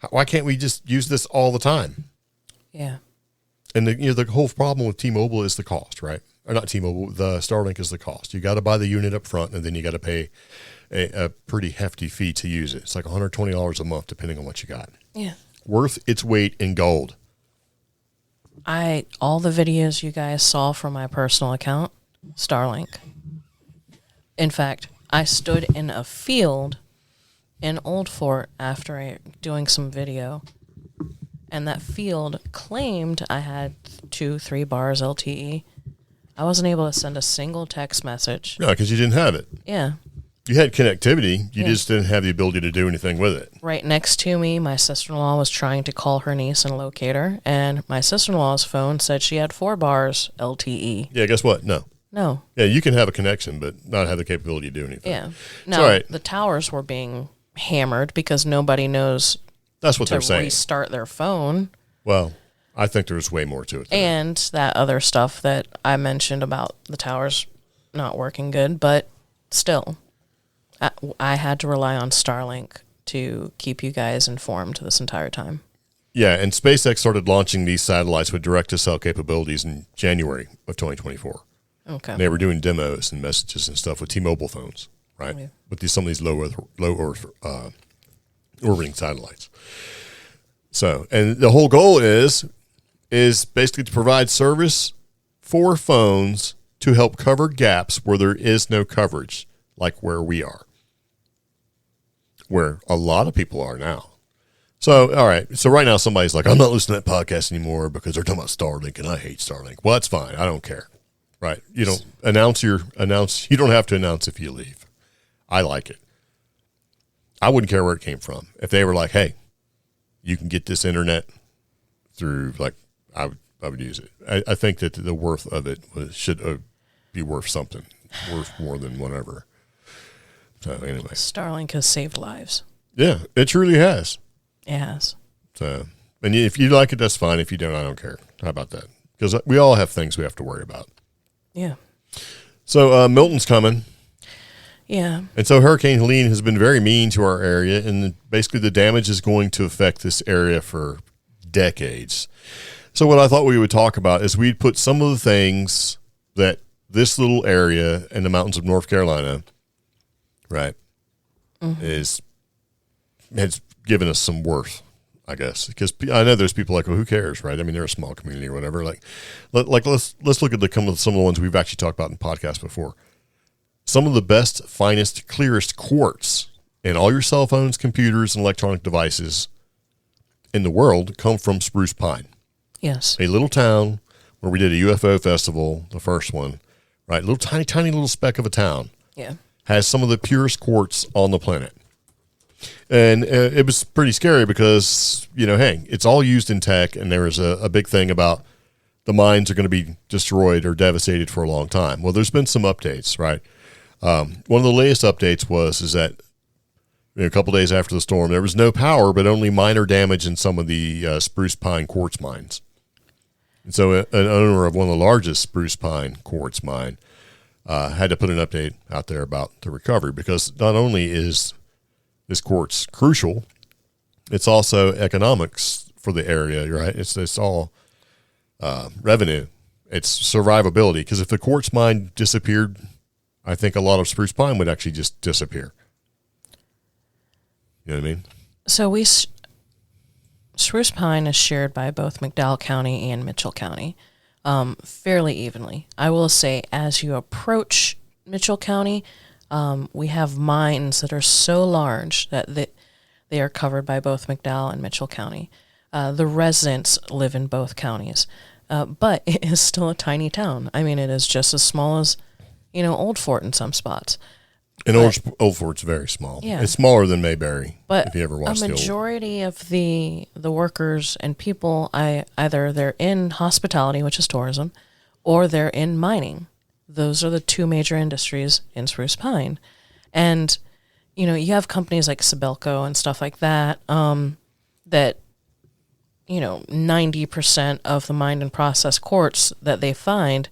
A: Why can't we just use this all the time?
B: Yeah.
A: And the whole problem with T-Mobile is the cost, right? Or not T-Mobile, the Starlink is the cost. You got to buy the unit up front, and then you got to pay a pretty hefty fee to use it. It's like $120 a month, depending on what you got.
B: Yeah.
A: Worth its weight in gold.
B: All the videos you guys saw from my personal account, Starlink. In fact, I stood in a field in Old Fort after doing some video, and that field claimed I had 2-3 bars LTE. I wasn't able to send a single text message.
A: No, because you didn't have it.
B: Yeah.
A: You had connectivity. You just didn't have the ability to do anything with it.
B: Right next to me, my sister-in-law was trying to call her niece and locate her, and my sister-in-law's phone said she had 4 bars LTE.
A: Yeah, guess what? No.
B: Yeah,
A: you can have a connection, but not have the capability to do anything.
B: Yeah. Now, the towers were being hammered because nobody knows
A: that's what they're saying.
B: Restart their phone.
A: Well, I think there's way more to it.
B: And that other stuff that I mentioned about the towers not working good, but still, I had to rely on Starlink to keep you guys informed this entire time.
A: Yeah, and SpaceX started launching these satellites with direct-to-cell capabilities in January of 2024.
B: Okay.
A: And they were doing demos and messages and stuff with T-Mobile phones, right? Yeah. With some of these low Earth orbiting satellites. So, and the whole goal is basically to provide service for phones to help cover gaps where there is no coverage, like where we are, where a lot of people are now. So, all right. So right now somebody's like, I'm not listening to that podcast anymore because they're talking about Starlink and I hate Starlink. Well, that's fine. I don't care. Right. You don't you don't have to announce if you leave. I like it. I wouldn't care where it came from. If they were like, hey, you can get this internet through, like, I would use it. I think that the worth of it should be worth something, worth more than whatever. So anyway,
B: Starlink has saved lives.
A: Yeah, it truly has.
B: It has.
A: So, and if you like it, that's fine. If you don't, I don't care. How about that? Because we all have things we have to worry about.
B: Yeah.
A: So Milton's coming.
B: Yeah.
A: And so Hurricane Helene has been very mean to our area, and basically the damage is going to affect this area for decades. So what I thought we would talk about is we'd put some of the things that this little area in the mountains of North Carolina, right, has given us some worth, I guess. Because I know there's people like, well, who cares, right? I mean, they're a small community or whatever. Like let's look at some of the ones we've actually talked about in podcasts before. Some of the best, finest, clearest quartz in all your cell phones, computers, and electronic devices in the world come from Spruce Pine.
B: Yes.
A: A little town where we did a UFO festival, the first one, right? Little tiny little speck of a town.
B: Yeah.
A: Has some of the purest quartz on the planet. And it was pretty scary because, hey, it's all used in tech, and there was a big thing about the mines are going to be destroyed or devastated for a long time. Well, there's been some updates, right? One of the latest updates is that a couple days after the storm, there was no power, but only minor damage in some of the spruce pine quartz mines. And so an owner of one of the largest spruce pine quartz mine had to put an update out there about the recovery, because not only is this quartz crucial, it's also economics for the area, right? It's all revenue. It's survivability, because if the quartz mine disappeared, I think a lot of spruce pine would actually just disappear. You know what I mean?
B: So spruce pine is shared by both McDowell County and Mitchell County, fairly evenly. I will say, as you approach Mitchell County, we have mines that are so large that they are covered by both McDowell and Mitchell County. The residents live in both counties, but it is still a tiny town. I mean, it is just as small as Old Fort in some spots.
A: And Old Fort's very small.
B: Yeah.
A: It's smaller than Mayberry,
B: but
A: if you ever watched
B: a majority of the workers and people, either they're in hospitality, which is tourism, or they're in mining. Those are the two major industries in Spruce Pine. And, you know, you have companies like Sibelco and stuff like that, that, you know, 90% of the mined and processed quartz that they find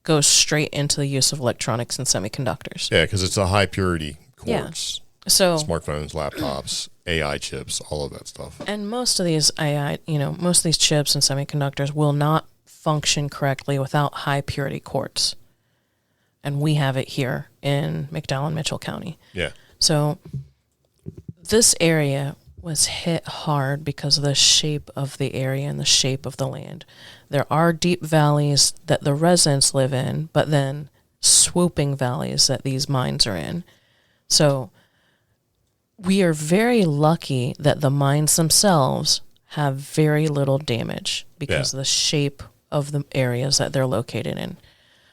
B: goes straight into the use of electronics and semiconductors.
A: Yeah, because it's a high purity quartz.
B: Yeah. So
A: smartphones, laptops, AI chips, all of that stuff.
B: And most of these most of these chips and semiconductors will not function correctly without high purity quartz. And we have it here in McDowell and Mitchell County.
A: Yeah.
B: So this area was hit hard because of the shape of the area and the shape of the land. There are deep valleys that the residents live in, but then swooping valleys that these mines are in. So we are very lucky that the mines themselves have very little damage because of the shape of the areas that they're located in.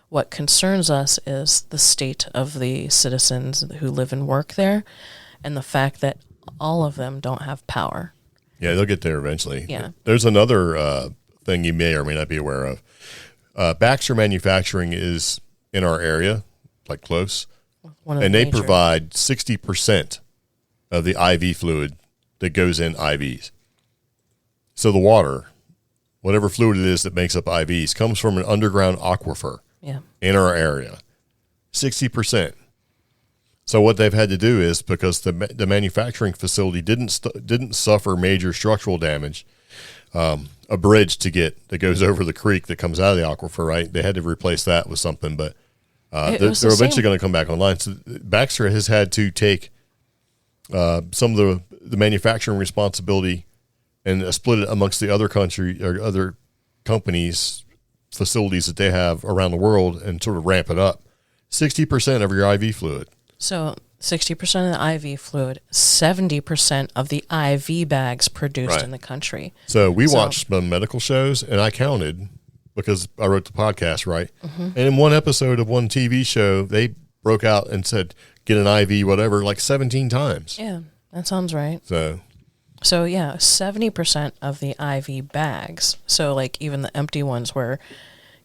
B: What concerns us is the state of the citizens who live and work there and the fact that all of them don't have power.
A: Yeah, they'll get there eventually.
B: Yeah.
A: There's another thing you may or may not be aware of. Baxter Manufacturing is in our area, like close, and they provide 60% of the IV fluid that goes in IVs. So the water, whatever fluid it is that makes up IVs, comes from an underground aquifer in our area. 60%. So what they've had to do is, because the manufacturing facility didn't suffer major structural damage, a bridge that goes over the creek that comes out of the aquifer, right? They had to replace that with something, but they're eventually going to come back online. So Baxter has had to take some of the manufacturing responsibility and split it amongst the other country or other companies' facilities that they have around the world and sort of ramp it up. 60% of your IV fluid.
B: So 60% of the IV fluid, 70% of the IV bags produced in the country.
A: So we watched some medical shows, and I counted because I wrote the podcast, right? Mm-hmm. And in one episode of one TV show, they broke out and said, get an IV, whatever, like 17 times.
B: Yeah, that sounds right.
A: So
B: yeah, 70% of the IV bags, so like even the empty ones where,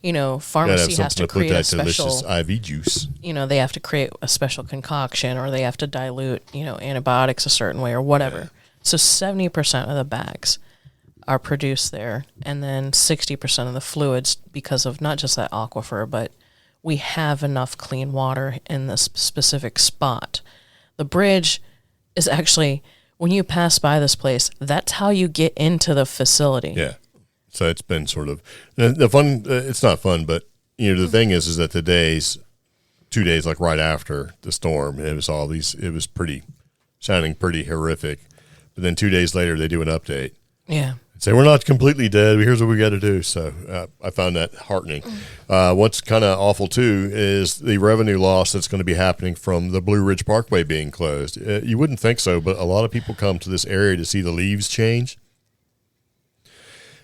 B: you know, pharmacy has to create a special
A: IV juice.
B: You know, they have to create a special concoction or they have to dilute, you know, antibiotics a certain way or whatever. Yeah. So 70% of the bags are produced there, and then 60% of the fluids because of not just that aquifer, but we have enough clean water in this specific spot. The bridge is actually, when you pass by this place, that's how you get into the facility.
A: Yeah. So it's been sort of the fun. It's not fun, but you know the thing is that the 2 days like right after the storm, it was all these. It was sounding pretty horrific. But then 2 days later, they do an update.
B: Yeah.
A: Say we're not completely dead. Here's what we got to do. So I found that heartening. What's kind of awful too is the revenue loss that's going to be happening from the Blue Ridge Parkway being closed. You wouldn't think so, but a lot of people come to this area to see the leaves change.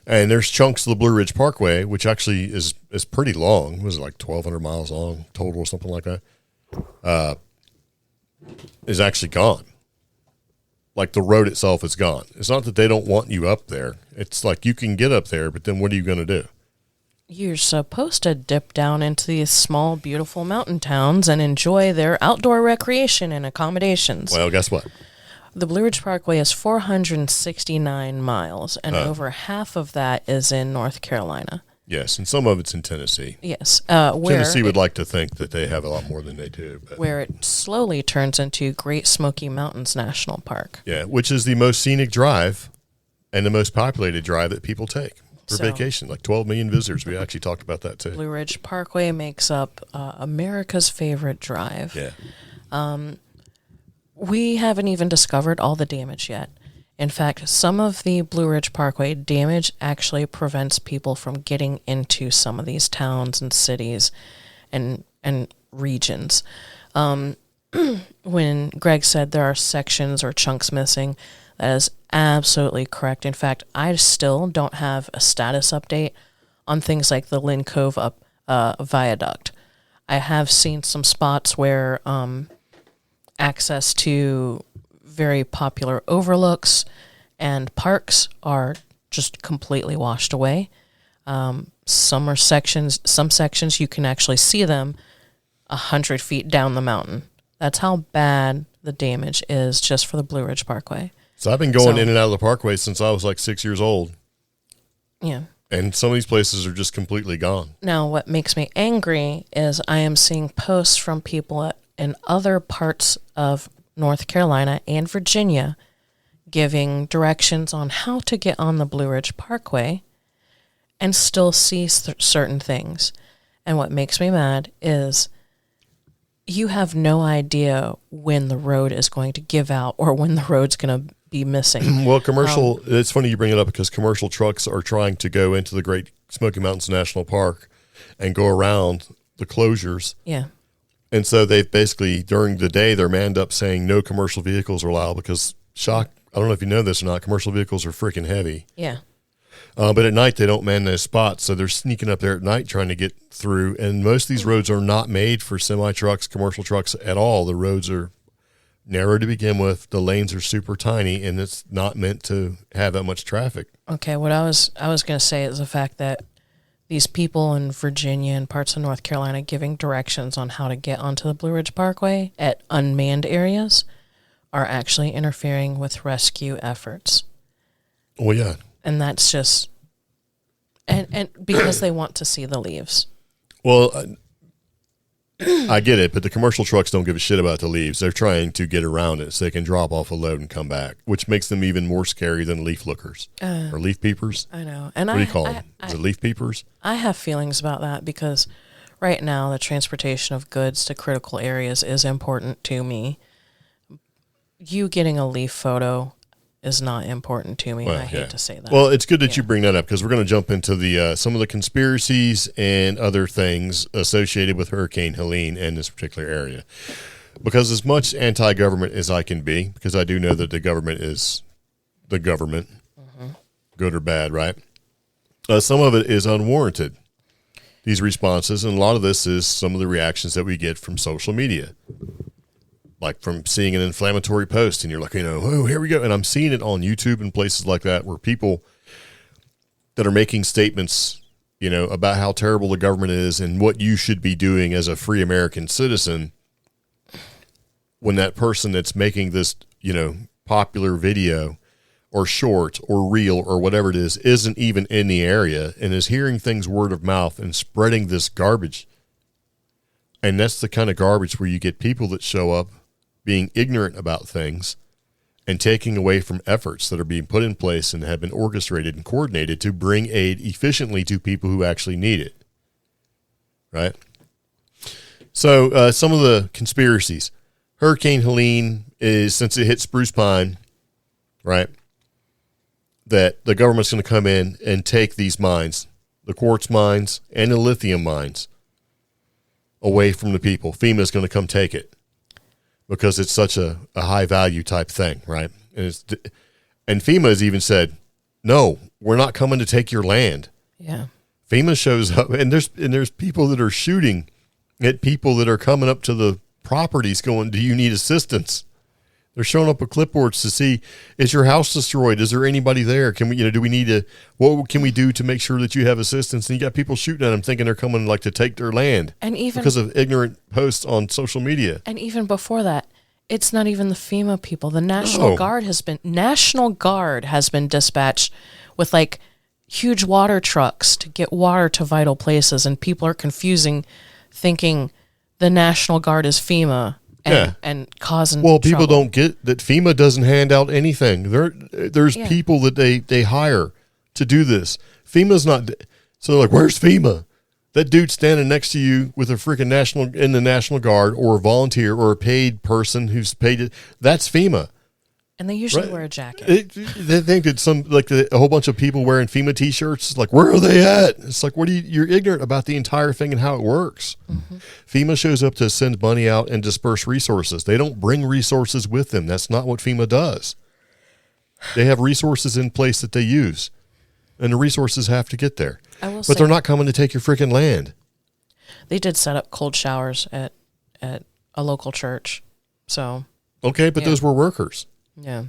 A: And there's chunks of the Blue Ridge Parkway, which actually is pretty long. Was it like 1,200 miles long total or something like that? Is actually gone. Like the road itself is gone. It's not that they don't want you up there. It's like you can get up there, but then what are you going to do?
B: You're supposed to dip down into these small, beautiful mountain towns and enjoy their outdoor recreation and accommodations.
A: Well, guess what?
B: The Blue Ridge Parkway is 469 miles, and over half of that is in North Carolina.
A: Yes, and some of it's in Tennessee.
B: Yes.
A: Tennessee would like to think that they have a lot more than they do. But.
B: Where it slowly turns into Great Smoky Mountains National Park.
A: Yeah, which is the most scenic drive and the most populated drive that people take for vacation. Like 12 million visitors. We actually talked about that too.
B: Blue Ridge Parkway makes up America's favorite drive.
A: Yeah.
B: We haven't even discovered all the damage yet. In fact, some of the Blue Ridge Parkway damage actually prevents people from getting into some of these towns and cities and regions. When Greg said there are sections or chunks missing, that is absolutely correct. In fact, I still don't have a status update on things like the Lynn Cove viaduct. I have seen some spots where access to very popular overlooks and parks are just completely washed away. Some sections you can actually see them 100 feet down the mountain. That's how bad the damage is just for the Blue Ridge Parkway.
A: So I've been going in and out of the parkway since I was like 6 years old.
B: Yeah.
A: And some of these places are just completely gone.
B: Now, what makes me angry is I am seeing posts from people in other parts of North Carolina and Virginia giving directions on how to get on the Blue Ridge Parkway and still see certain things. And what makes me mad is you have no idea when the road is going to give out or when the road's going to be missing.
A: Well, it's funny you bring it up because commercial trucks are trying to go into the Great Smoky Mountains National Park and go around the closures.
B: Yeah.
A: And so they've basically, during the day, they're manned up saying no commercial vehicles are allowed because I don't know if you know this or not, commercial vehicles are freaking heavy.
B: Yeah.
A: But at night, they don't man those spots, so they're sneaking up there at night trying to get through. And most of these roads are not made for semi-trucks, commercial trucks at all. The roads are narrow to begin with. The lanes are super tiny, and it's not meant to have that much traffic.
B: Okay, what I was going to say is the fact that these people in Virginia and parts of North Carolina giving directions on how to get onto the Blue Ridge Parkway at unmanned areas are actually interfering with rescue efforts.
A: Well, yeah.
B: And that's just, and because they want to see the leaves.
A: Well, I get it, but the commercial trucks don't give a shit about the leaves. They're trying to get around it so they can drop off a load and come back, which makes them even more scary than leaf lookers or leaf peepers.
B: I know. And
A: what do you call them? Is it leaf peepers?
B: I have feelings about that because right now the transportation of goods to critical areas is important to me. You getting a leaf photo is not important to me. Well, I hate to say that.
A: Well, it's good that you bring that up because we're going to jump into the some of the conspiracies and other things associated with Hurricane Helene and this particular area. Because as much anti-government as I can be, because I do know that the government is the government, good or bad, right? Some of it is unwarranted, these responses, and a lot of this is some of the reactions that we get from social media. Like from seeing an inflammatory post and you're like, oh, here we go. And I'm seeing it on YouTube and places like that where people that are making statements, about how terrible the government is and what you should be doing as a free American citizen. When that person that's making this, popular video or short or reel or whatever it is, isn't even in the area and is hearing things word of mouth and spreading this garbage. And that's the kind of garbage where you get people that show up being ignorant about things and taking away from efforts that are being put in place and have been orchestrated and coordinated to bring aid efficiently to people who actually need it. Right? So some of the conspiracies. Hurricane Helene is, since it hit Spruce Pine, right, that the government's going to come in and take these mines, the quartz mines and the lithium mines, away from the people. FEMA's going to come take it because it's such a high value type thing, right? And FEMA has even said, no, we're not coming to take your land.
B: Yeah.
A: FEMA shows up, and there's people that are shooting at people that are coming up to the properties going, do you need assistance? They're showing up with clipboards to see, is your house destroyed? Is there anybody there? Can we, do we need to, what can we do to make sure that you have assistance? And you got people shooting at them thinking they're coming like to take their land. And even because of ignorant posts on social media.
B: And even before that, it's not even the FEMA people. The National Guard has been dispatched with like huge water trucks to get water to vital places. And people are confusing, thinking the National Guard is FEMA. And causing
A: people don't get that FEMA doesn't hand out anything. There's people that they hire to do this. FEMA's not. So they're like, where's FEMA? That dude standing next to you with a freaking National Guard or a volunteer or a paid person who's paid it. That's FEMA.
B: And they usually wear a jacket.
A: They think that a whole bunch of people wearing FEMA T-shirts. It's like, where are they at? It's like, you're ignorant about the entire thing and how it works. Mm-hmm. FEMA shows up to send money out and disperse resources. They don't bring resources with them. That's not what FEMA does. They have resources in place that they use, and the resources have to get there. But they're not coming to take your freaking land.
B: They did set up cold showers at a local church. So
A: okay, but those were workers.
B: Yeah.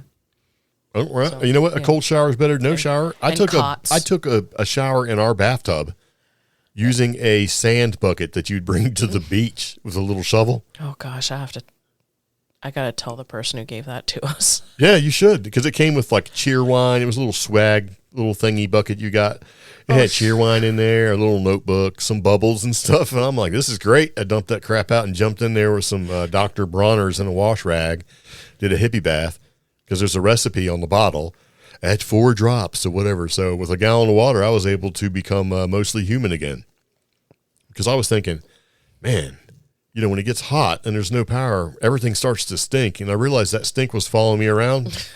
A: Oh, well, you know what? A cold shower is better than no shower. I took a shower in our bathtub using a sand bucket that you'd bring to the beach with a little shovel.
B: Oh gosh, I got to tell the person who gave that to us.
A: Yeah, you should, because it came with like cheer wine. It was a little swag, little thingy bucket you got. It had cheer wine in there, a little notebook, some bubbles and stuff. And I'm like, this is great. I dumped that crap out and jumped in there with some Dr. Bronner's and a wash rag. Did a hippie bath because there's a recipe on the bottle. Add 4 drops or whatever. So with a gallon of water, I was able to become mostly human again. Because I was thinking, man, you know, when it gets hot and there's no power, everything starts to stink. And I realized that stink was following me around.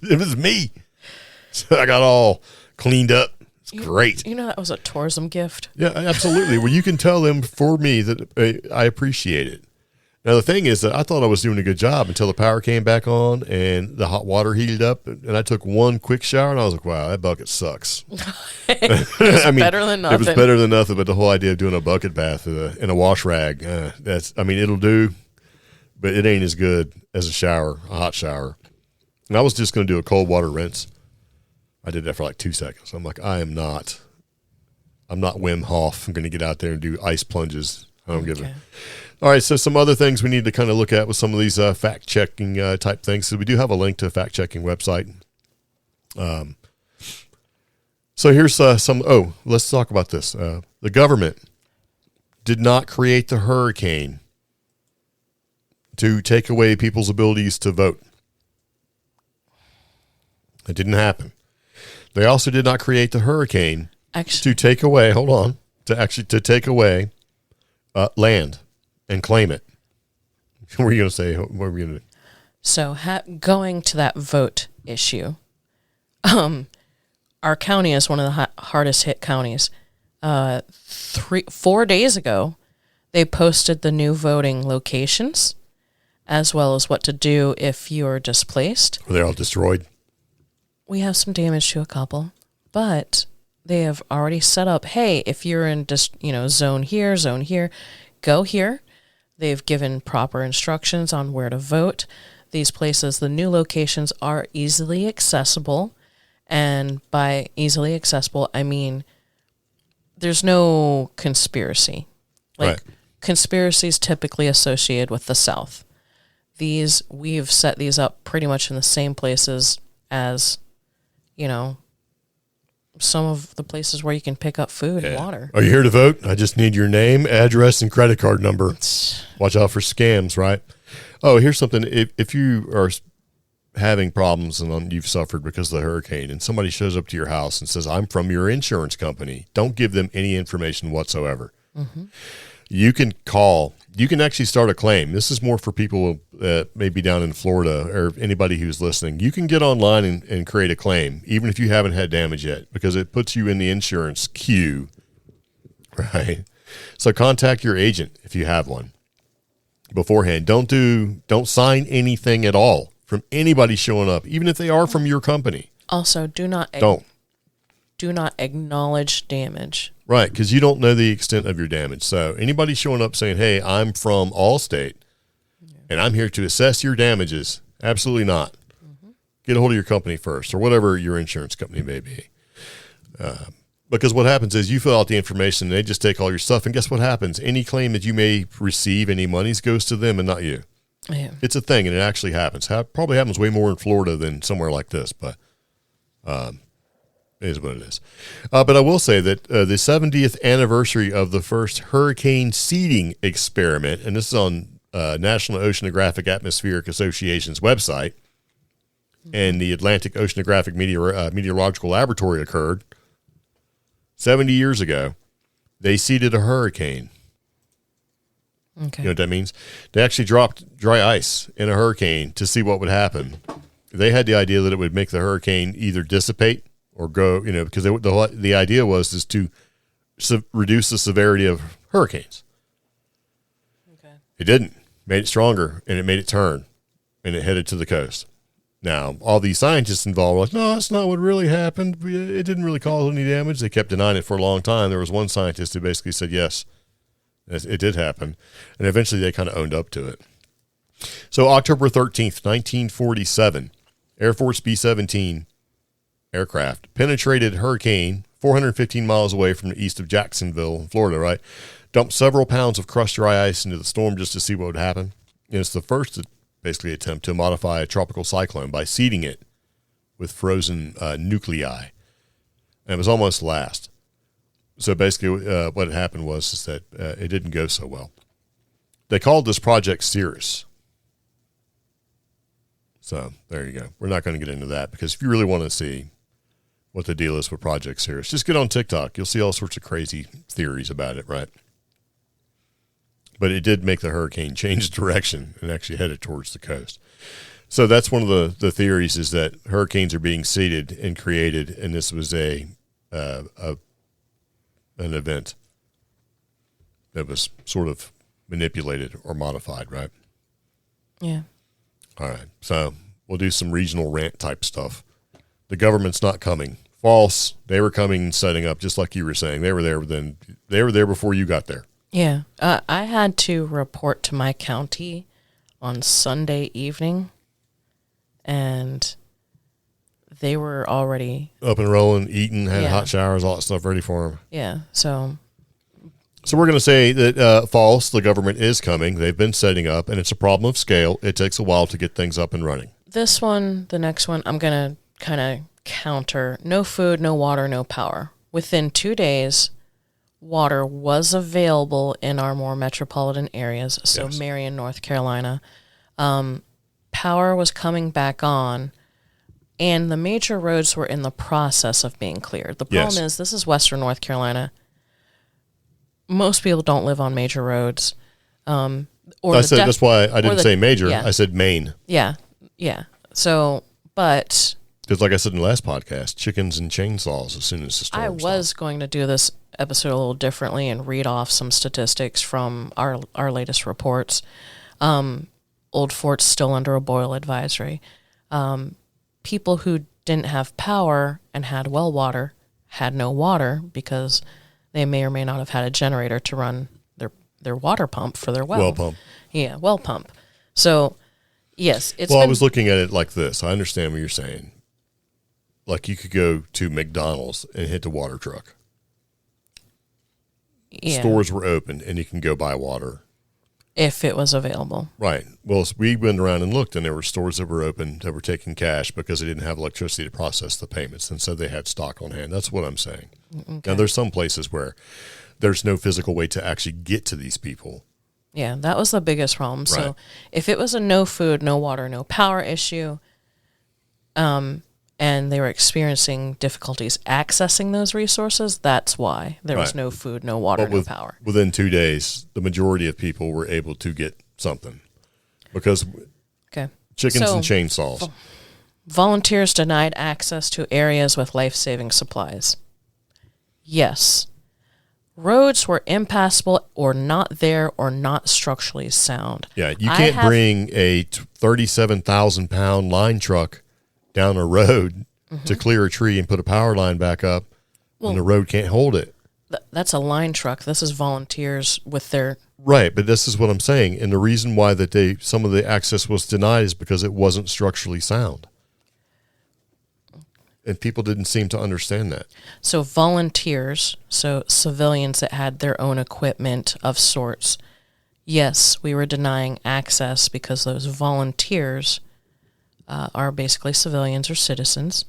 A: It was me. So I got all cleaned up. It's great.
B: You know, that was a tourism gift.
A: Yeah, absolutely. Well, you can tell them for me that I appreciate it. Now, the thing is that I thought I was doing a good job until the power came back on and the hot water heated up. And I took one quick shower and I was like, wow, that bucket sucks.
B: Better than nothing.
A: It was better than nothing, but the whole idea of doing a bucket bath in a wash rag, it'll do, but it ain't as good as a hot shower. And I was just going to do a cold water rinse. I did that for like 2 seconds. I'm like, I'm not Wim Hof. I'm going to get out there and do ice plunges. I don't give a. All right, so some other things we need to kind of look at with some of these fact-checking type things. So we do have a link to a fact-checking website. So here's let's talk about this. The government did not create the hurricane to take away people's abilities to vote. It didn't happen. They also did not create the hurricane to take away, to take away land and claim it. What were you going to say? What were we going to do?
B: So going to that vote issue, our county is one of the hardest hit counties. 4 days ago, they posted the new voting locations, as well as what to do if you're displaced.
A: Were they all destroyed?
B: We have some damage to a couple, but they have already set up, hey, if you're in zone here, go here. They've given proper instructions on where to vote. These places, the new locations are easily accessible. And by easily accessible, I mean there's no conspiracy. Like, conspiracies typically associated with the South. We've set these up pretty much in the same places as, some of the places where you can pick up food and water.
A: Are you here to vote? I just need your name, address, and credit card number. Watch out for scams, right? Oh, here's something. If you are having problems and you've suffered because of the hurricane and somebody shows up to your house and says, I'm from your insurance company, don't give them any information whatsoever. Mm-hmm. You can call. You can actually start a claim. This is more for people maybe down in Florida or anybody who's listening. You can get online and create a claim, even if you haven't had damage yet, because it puts you in the insurance queue, right? So contact your agent if you have one beforehand. Don't sign anything at all from anybody showing up, even if they are from your company.
B: Also, do not acknowledge damage.
A: Right, because you don't know the extent of your damage. So anybody showing up saying, hey, I'm from Allstate, and I'm here to assess your damages, absolutely not. Mm-hmm. Get a hold of your company first, or whatever your insurance company may be. Because what happens is you fill out the information, and they just take all your stuff, and guess what happens? Any claim that you may receive, any monies, goes to them and not you. Yeah. It's a thing, and it actually happens. Probably happens way more in Florida than somewhere like this, but it is what it is. But I will say that the 70th anniversary of the first hurricane seeding experiment, and this is on National Oceanographic Atmospheric Association's website, and the Atlantic Oceanographic Meteorological Laboratory occurred 70 years ago. They seeded a hurricane. Okay. You know what that means? They actually dropped dry ice in a hurricane to see what would happen. They had the idea that it would make the hurricane either dissipate or go, because the idea was to reduce the severity of hurricanes. Okay. It didn't. Made it stronger, and it made it turn, and it headed to the coast. Now, all these scientists involved were like, no, that's not what really happened. It didn't really cause any damage. They kept denying it for a long time. There was one scientist who basically said, yes, it did happen. And eventually they kind of owned up to it. So October 13th, 1947, Air Force B-17 aircraft penetrated hurricane 415 miles away from the east of Jacksonville, Florida, right? Dumped several pounds of crushed dry ice into the storm just to see what would happen. And it's the first basically attempt to modify a tropical cyclone by seeding it with frozen nuclei. And it was almost last. So basically what had happened was that it didn't go so well. They called this project Cirrus. So there you go. We're not going to get into that because if you really want to see what the deal is with Project Cirrus, just get on TikTok. You'll see all sorts of crazy theories about it, right? But it did make the hurricane change direction and actually headed towards the coast. So that's one of the theories, is that hurricanes are being seeded and created, and this was an event that was sort of manipulated or modified, right?
B: Yeah.
A: All right. So we'll do some regional rant type stuff. The government's not coming. False. They were coming and setting up, just like you were saying. They were there before you got there.
B: Yeah. I had to report to my county on Sunday evening, and they were already
A: up and rolling, eating, had hot showers, all that stuff ready for them.
B: Yeah. So
A: we're going to say that false. The government is coming. They've been setting up, and it's a problem of scale. It takes a while to get things up and running.
B: This one, the next one, I'm going to kind of counter. No food, no water, no power. Within 2 days, water was available in our more metropolitan areas, so yes. Marion, North Carolina. Power was coming back on, and the major roads were in the process of being cleared. The problem is, this is Western North Carolina. Most people don't live on major roads.
A: That's why I didn't say major. Yeah. I said main.
B: Yeah. So, but...
A: Because like I said in the last podcast, chickens and chainsaws as soon as the storm stopped.
B: I was going to do this episode a little differently and read off some statistics from our latest reports. Old Fort's still under a boil advisory. People who didn't have power and had well water had no water because they may or may not have had a generator to run their water pump for their well.
A: Well pump.
B: Yeah, well pump. So, yes.
A: I was looking at it like this. I understand what you're saying. Like you could go to McDonald's and hit the water truck. Yeah. Stores were open and you can go buy water.
B: If it was available.
A: Right. Well, we went around and looked, and there were stores that were open that were taking cash because they didn't have electricity to process the payments, and so they had stock on hand. That's what I'm saying. Okay. Now, there's some places where there's no physical way to actually get to these people.
B: Yeah, that was the biggest problem. Right. So if it was a no food, no water, no power issue, and they were experiencing difficulties accessing those resources, that's why there was no food, no water, no power.
A: Within 2 days, the majority of people were able to get something because chickens and chainsaws.
B: Volunteers denied access to areas with life-saving supplies. Yes. Roads were impassable or not there or not structurally sound.
A: Yeah, you can't bring a 37,000-pound line truck down a road to clear a tree and put a power line back up, and the road can't hold it.
B: That's a line truck. This is volunteers with their...
A: Right, but this is what I'm saying. And the reason why that some of the access was denied is because it wasn't structurally sound. And people didn't seem to understand that.
B: So volunteers, so civilians that had their own equipment of sorts, yes, we were denying access because those volunteers... are basically civilians or citizens,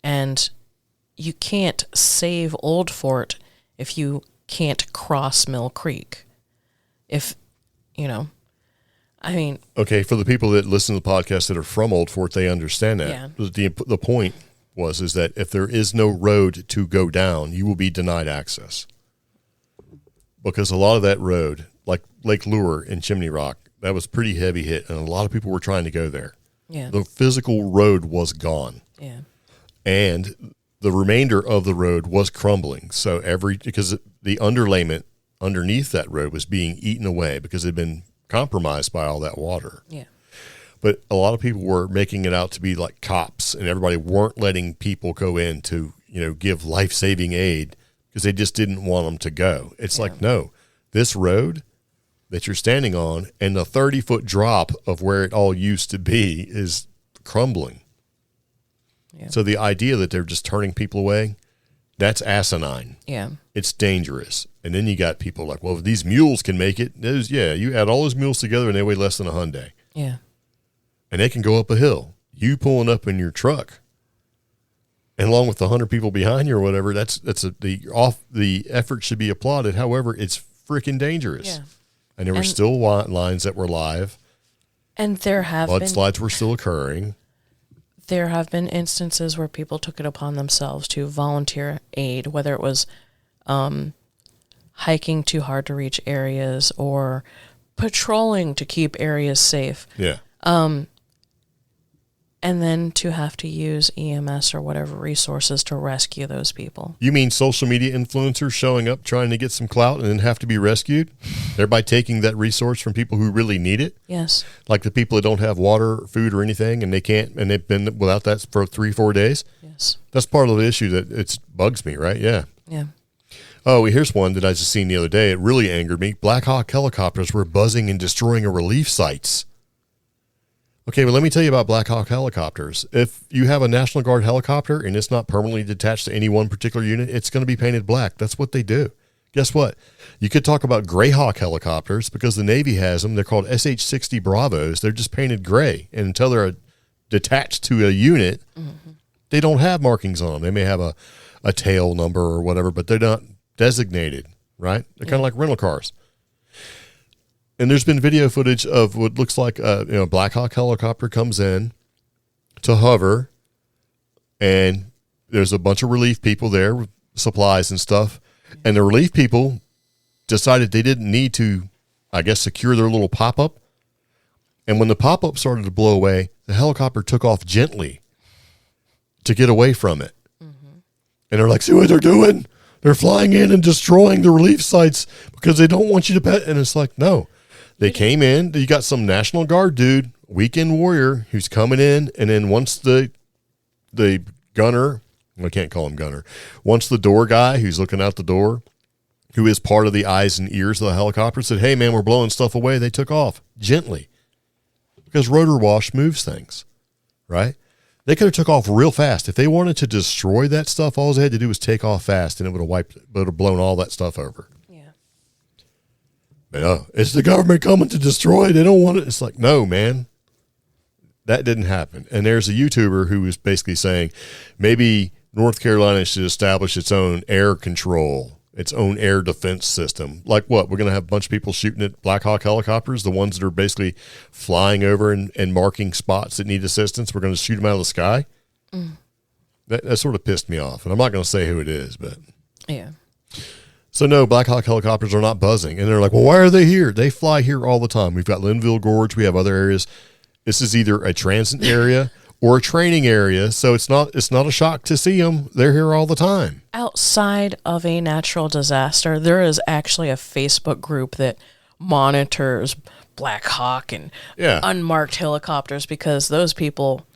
B: and you can't save Old Fort if you can't cross Mill Creek. Okay,
A: for the people that listen to the podcast that are from Old Fort, they understand that. Yeah. The point is that if there is no road to go down, you will be denied access. Because a lot of that road, like Lake Lure and Chimney Rock, that was pretty heavy hit, and a lot of people were trying to go there.
B: Yeah.
A: The physical road was gone.
B: Yeah.
A: And the remainder of the road was crumbling. So because the underlayment underneath that road was being eaten away because it had been compromised by all that water.
B: Yeah.
A: But a lot of people were making it out to be like cops, and everybody weren't letting people go in to, give life-saving aid because they just didn't want them to go. It's like, no, this road that you're standing on and the 30-foot drop of where it all used to be is crumbling. Yeah. So the idea that they're just turning people away, That's asinine.
B: Yeah.
A: It's dangerous. And then you got people like, well, if these mules can make it, you add all those mules together and they weigh less than a Hyundai.
B: Yeah.
A: And they can go up a hill. You pulling up in your truck, and along with the 100 people behind you or whatever, the effort should be applauded. However, it's freaking dangerous.
B: Yeah.
A: And there were still lines that were live.
B: And there have
A: mudslides were still occurring.
B: There have been instances where people took it upon themselves to volunteer aid, whether it was hiking to hard to reach areas or patrolling to keep areas safe.
A: Yeah.
B: And then to have to use EMS or whatever resources to rescue those people.
A: You mean social media influencers showing up trying to get some clout and then have to be rescued? Thereby taking that resource from people who really need it?
B: Yes.
A: Like the people that don't have water, food, or anything, and they've been without that for 3-4 days?
B: Yes.
A: That's part of the issue that it bugs me, right? Yeah.
B: Yeah.
A: Oh, here's one that I just seen the other day. It really angered me. Black Hawk helicopters were buzzing and destroying relief sites. Okay, well, let me tell you about Black Hawk helicopters. If you have a National Guard helicopter and it's not permanently detached to any one particular unit, it's going to be painted black. That's what they do. Guess what? You could talk about Gray Hawk helicopters because the Navy has them. They're called SH-60 Bravos. They're just painted gray. And until they're detached to a unit, they don't have markings on them. They may have a tail number or whatever, but they're not designated, right? They're kind of like rental cars. And there's been video footage of what looks like a Black Hawk helicopter comes in to hover, and there's a bunch of relief people there with supplies and stuff. And the relief people decided they didn't need to, I guess, secure their little pop-up. And when the pop-up started to blow away, the helicopter took off gently to get away from it. Mm-hmm. And they're like, see what they're doing? They're flying in and destroying the relief sites because they don't want you to pet. And it's like, no. They came in. You got some National Guard dude, weekend warrior, who's coming in, and then once the gunner, I can't call him gunner, once the door guy who's looking out the door, who is part of the eyes and ears of the helicopter, said, hey, man, we're blowing stuff away, they took off gently because rotor wash moves things, right? They could have took off real fast. If they wanted to destroy that stuff, all they had to do was take off fast, and it would have blown all that stuff over. It's the government coming to destroy. They don't want it. It's like, no, man, that didn't happen. And there's a YouTuber who was basically saying maybe North Carolina should establish its own air control, its own air defense system. Like what? We're going to have a bunch of people shooting at Black Hawk helicopters, the ones that are basically flying over and marking spots that need assistance. We're going to shoot them out of the sky. That sort of pissed me off. And I'm not going to say who it is, but
B: yeah.
A: So no, Black Hawk helicopters are not buzzing. And they're like, well, why are they here? They fly here all the time. We've got Linville Gorge. We have other areas. This is either a transit area or a training area. So it's not a shock to see them. They're here all the time. Outside
B: of a natural disaster, there is actually a Facebook group that monitors Black Hawk and unmarked helicopters because those people,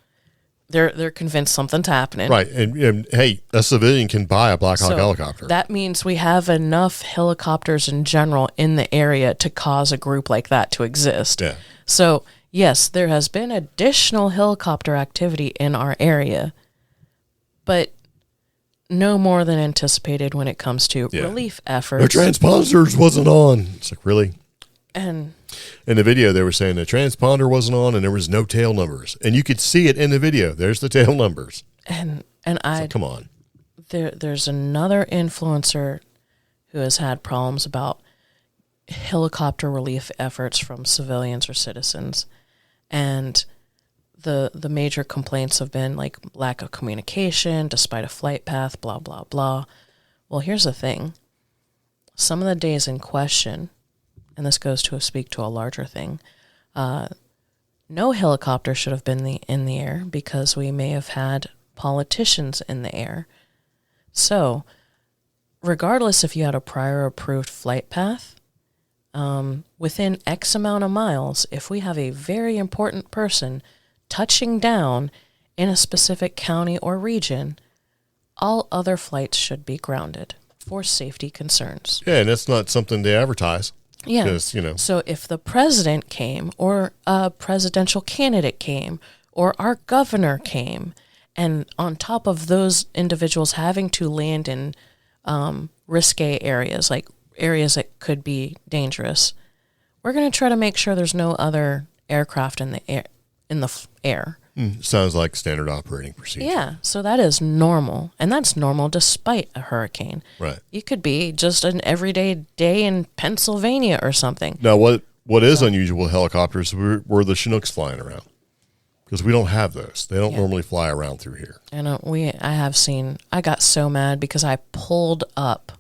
B: they're convinced something's happening.
A: Right. And hey, a civilian can buy a Black Hawk helicopter.
B: That means we have enough helicopters in general in the area to cause a group like that to exist.
A: Yeah.
B: So, yes, there has been additional helicopter activity in our area, but no more than anticipated when it comes to relief efforts.
A: Their transponders wasn't on. It's like, really?
B: And
A: in the video, they were saying the transponder wasn't on and there was no tail numbers. And you could see it in the video. There's the tail numbers.
B: And
A: come on.
B: There's another influencer who has had problems about helicopter relief efforts from civilians or citizens. And the major complaints have been like lack of communication, despite a flight path, blah, blah, blah. Well, here's the thing. Some of the days in question, and this goes to speak to a larger thing, no helicopter should have been in the air because we may have had politicians in the air. So, regardless if you had a prior approved flight path, within X amount of miles, if we have a very important person touching down in a specific county or region, all other flights should be grounded for safety concerns.
A: Yeah, and that's not something they advertise.
B: Yeah.
A: Because,
B: So if the president came or a presidential candidate came or our governor came And on top of those individuals having to land in risque areas, like areas that could be dangerous, we're going to try to make sure there's no other aircraft in the air.
A: Sounds like standard operating procedure.
B: Yeah, so that is normal, and that's normal despite a hurricane.
A: Right.
B: It could be just an everyday day in Pennsylvania or something.
A: Now, what is unusual with helicopters were the Chinooks flying around, because we don't have those. They don't normally fly around through here.
B: And I got so mad because I pulled up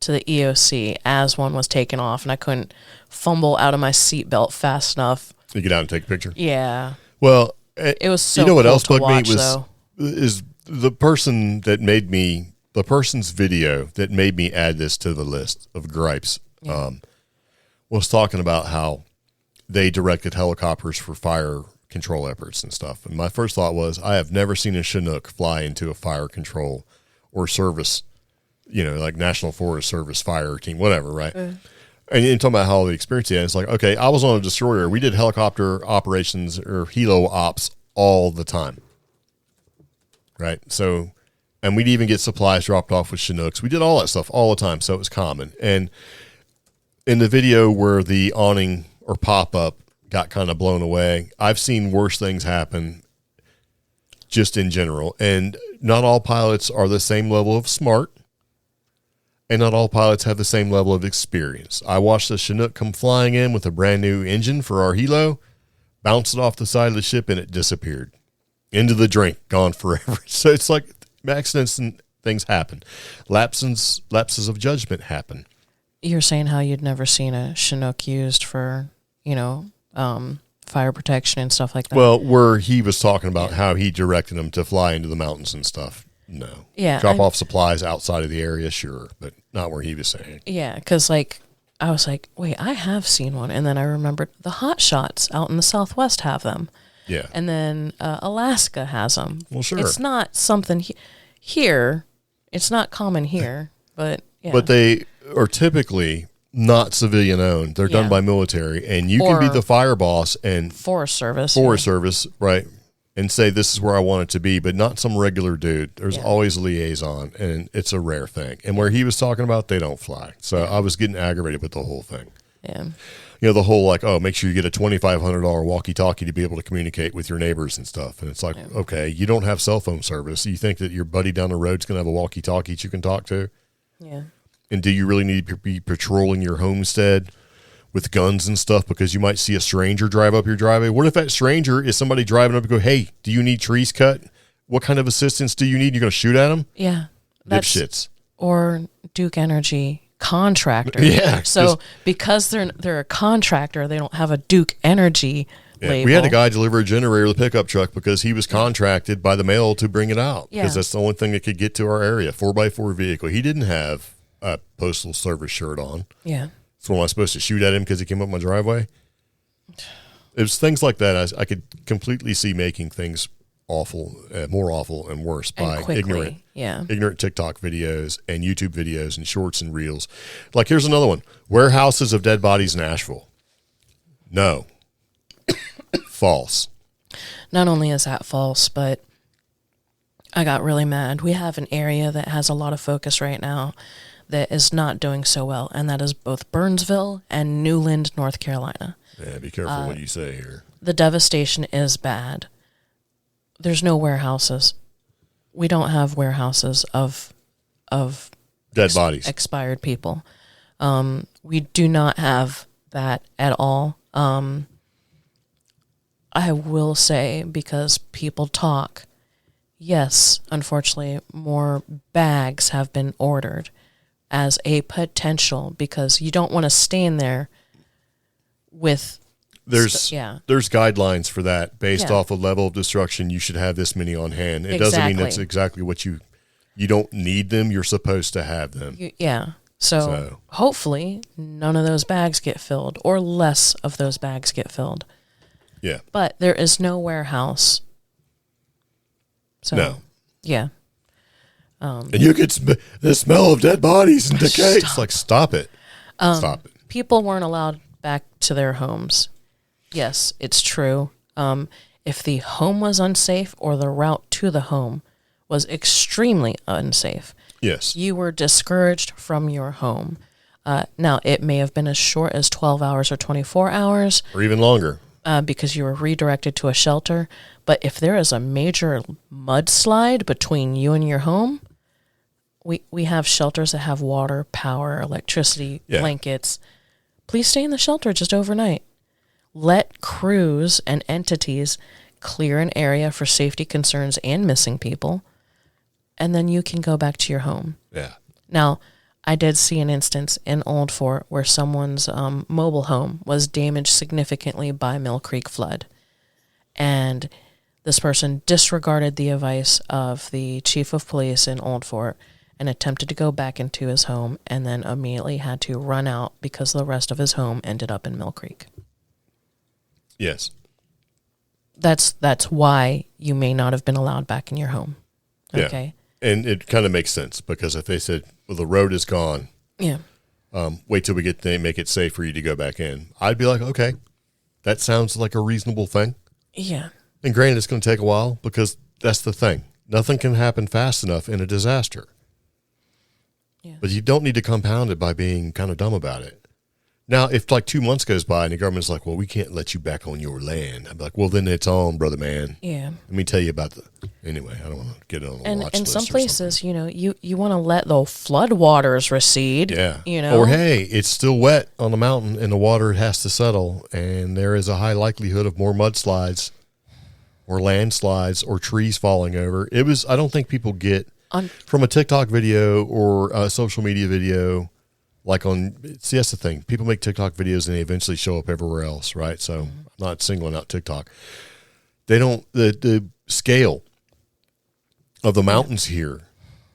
B: to the EOC as one was taking off, and I couldn't fumble out of my seatbelt fast enough.
A: You get out and take a picture?
B: Yeah.
A: Well,
B: it was so
A: you know what
B: cool
A: else bugged
B: watch,
A: me
B: though.
A: is the person's video that made me add this to the list of gripes. Was talking about how they directed helicopters for fire control efforts and stuff. And my first thought was, I have never seen a Chinook fly into a fire control or service, like National Forest Service fire team, whatever, right? And you're talking about how the experience is. It's like, okay, I was on a destroyer. We did helicopter operations or helo ops all the time, right? So, and we'd even get supplies dropped off with Chinooks. We did all that stuff all the time, so it was common. And in the video where the awning or pop-up got kind of blown away, I've seen worse things happen just in general. And not all pilots are the same level of smart, and not all pilots have the same level of experience. I watched the Chinook come flying in with a brand new engine for our helo, bounced it off the side of the ship, and it disappeared into the drink, gone forever. So it's like accidents and things happen. Lapses of judgment happen.
B: You're saying how you'd never seen a Chinook used for, fire protection and stuff like that.
A: Well, where he was talking about how he directed them to fly into the mountains and stuff. No.
B: Yeah.
A: Drop off supplies outside of the area, sure, but not where he was saying.
B: Yeah, because I was like, wait, I have seen one. And then I remembered the Hot Shots out in the Southwest have them.
A: Yeah.
B: And then Alaska has them.
A: Well, sure.
B: It's not something here. It's not common here, but yeah.
A: But they are typically not civilian owned. They're done by military, and you can be the fire boss and
B: Forest Service,
A: right? And say, this is where I want it to be, but not some regular dude. There's always a liaison, and it's a rare thing. And where he was talking about, they don't fly. So I was getting aggravated with the whole thing.
B: Yeah.
A: The whole make sure you get a $2,500 walkie-talkie to be able to communicate with your neighbors and stuff. And it's like, okay, you don't have cell phone service. You think that your buddy down the road's going to have a walkie-talkie that you can talk to?
B: Yeah.
A: And do you really need to be patrolling your homestead with guns and stuff because you might see a stranger drive up your driveway? What if that stranger is somebody driving up and go, hey, do you need trees cut? What kind of assistance do you need? You're going to shoot at them?
B: Yeah.
A: Dipshits.
B: Or Duke Energy contractor.
A: Yeah.
B: So because they're a contractor, they don't have a Duke Energy label.
A: We had a guy deliver a generator with a pickup truck because he was contracted by the mail to bring it out because that's the only thing that could get to our area, 4x4 vehicle. He didn't have a Postal Service shirt on.
B: Yeah.
A: So am I supposed to shoot at him because he came up my driveway? It was things like that. I could completely see making things awful, more awful and worse by ignorant TikTok videos and YouTube videos and shorts and reels. Like, here's another one. Warehouses of dead bodies in Asheville. No. False.
B: Not only is that false, but I got really mad. We have an area that has a lot of focus right now that is not doing so well, and that is both Burnsville and Newland, North Carolina.
A: Yeah, be careful what you say here.
B: The devastation is bad. There's no warehouses. We don't have warehouses of
A: dead bodies,
B: expired people. We do not have that at all. I will say, because people talk, yes, unfortunately, more bags have been ordered as a potential, because you don't want to stand there with...
A: There's guidelines for that based off a level of destruction. You should have this many on hand. It doesn't mean that's exactly what you don't need them. You're supposed to have them.
B: So hopefully none of those bags get filled, or less of those bags get filled.
A: Yeah.
B: But there is no warehouse. So,
A: no.
B: Yeah.
A: And you get the smell of dead bodies and decay. It's like, stop it. Stop it.
B: People weren't allowed back to their homes. Yes, it's true. If the home was unsafe or the route to the home was extremely unsafe,
A: Yes.
B: you were discouraged from your home. Now, it may have been as short as 12 hours or 24 hours.
A: Or even longer.
B: Because you were redirected to a shelter. But if there is a major mudslide between you and your home, we have shelters that have water, power, electricity, blankets. Please stay in the shelter just overnight. Let crews and entities clear an area for safety concerns and missing people, and then you can go back to your home.
A: Yeah.
B: Now, I did see an instance in Old Fort where someone's mobile home was damaged significantly by Mill Creek flood. And this person disregarded the advice of the chief of police in Old Fort and attempted to go back into his home and then immediately had to run out because the rest of his home ended up in Mill Creek.
A: Yes.
B: That's why you may not have been allowed back in your home. Okay?
A: Yeah. And it kind of makes sense because if they said, well, the road is gone.
B: Yeah.
A: Wait till we get there, make it safe for you to go back in. I'd be like, okay, that sounds like a reasonable thing.
B: Yeah.
A: And granted, it's going to take a while because that's the thing. Nothing can happen fast enough in a disaster.
B: Yeah.
A: But you don't need to compound it by being kind of dumb about it. Now, if like 2 months goes by and the government's like, well, we can't let you back on your land. I'd be like, well, then it's on, brother man.
B: Yeah.
A: Let me tell you about anyway, I don't want to get it on the watch list.
B: And some places, you want to let the flood waters recede.
A: Yeah.
B: You
A: Or, hey, it's still wet on the mountain and the water has to settle. And there is a high likelihood of more mudslides or landslides or trees falling over. I don't think people get from a TikTok video or a social media video. That's the thing. People make TikTok videos and they eventually show up everywhere else, right? So I'm not singling out TikTok. They don't, the scale of the mountains here,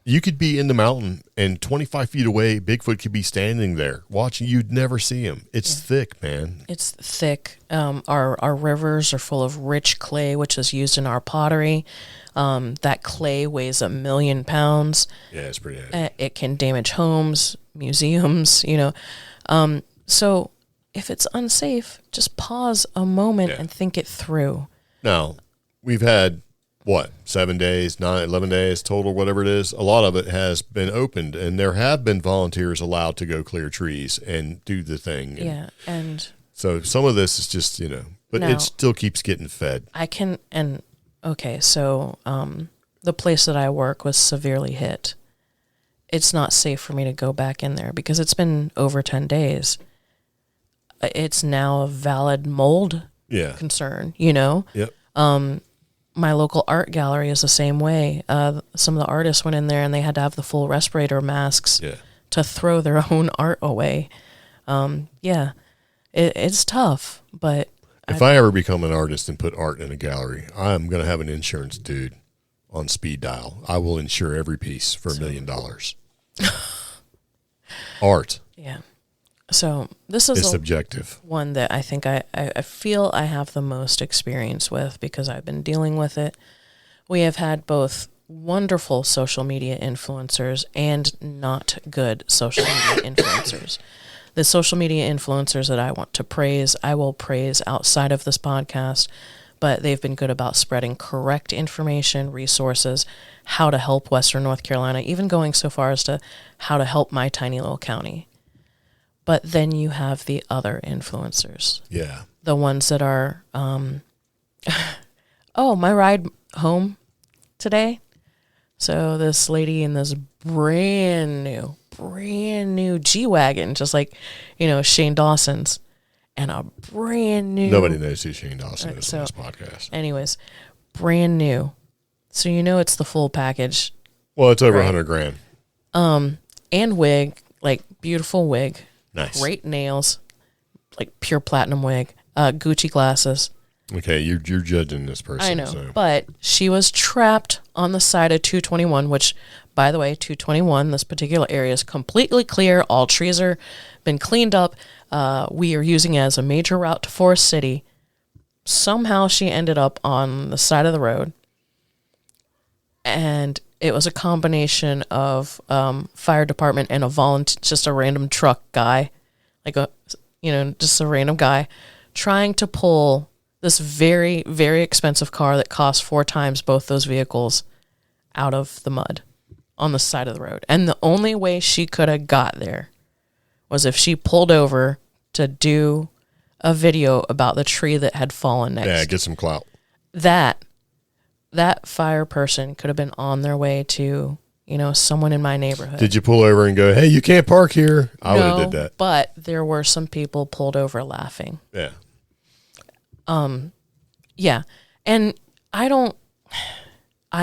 A: you could be in the mountain and 25 feet away, Bigfoot could be standing there watching. You'd never see him. It's thick, man.
B: It's thick. Our rivers are full of rich clay, which is used in our pottery. That clay weighs 1 million pounds.
A: Yeah, it's pretty heavy.
B: It can damage homes, museums, So if it's unsafe, just pause a moment and think it through.
A: Now, we've had, 7 days, 11 days total, whatever it is. A lot of it has been opened, and there have been volunteers allowed to go clear trees and do the thing.
B: And
A: so some of this is just, but it still keeps getting fed.
B: So the place that I work was severely hit. It's not safe for me to go back in there because it's been over 10 days. It's now a valid mold concern,
A: Yep.
B: My local art gallery is the same way. Some of the artists went in there and they had to have the full respirator masks to throw their own art away. It's tough, but...
A: If I ever become an artist and put art in a gallery, I'm going to have an insurance dude on speed dial. I will insure every piece for $1 million. Art.
B: Yeah. So this is
A: subjective.
B: One that I think I feel I have the most experience with because I've been dealing with it. We have had both wonderful social media influencers and not good social media influencers. The social media influencers that I want to praise, I will praise outside of this podcast, but they've been good about spreading correct information, resources, how to help Western North Carolina, even going so far as to how to help my tiny little county. But then you have the other influencers.
A: Yeah.
B: The ones that are, my ride home today. So this lady in this brand new G-Wagon, just like, Shane Dawson's, and a brand new...
A: Nobody knows who Shane Dawson is on this podcast.
B: Anyways, brand new. So it's the full package.
A: Well, it's over $100,000.
B: And wig, like beautiful wig.
A: Nice.
B: Great nails, like pure platinum wig. Gucci glasses.
A: Okay, you're judging this person.
B: I know, but she was trapped on the side of 221, which, by the way, 221, this particular area is completely clear. All trees are been cleaned up. We are using it as a major route to Forest City. Somehow she ended up on the side of the road, and it was a combination of fire department and just a random truck guy, just a random guy trying to pull this very, very expensive car that cost 4 times both those vehicles out of the mud on the side of the road. And the only way she could have got there was if she pulled over to do a video about the tree that had fallen next.
A: Yeah, get some clout.
B: That fire person could have been on their way to, someone in my neighborhood.
A: Did you pull over and go, hey, you can't park here? I would have did that.
B: But there were some people pulled over laughing.
A: Yeah.
B: Yeah. And I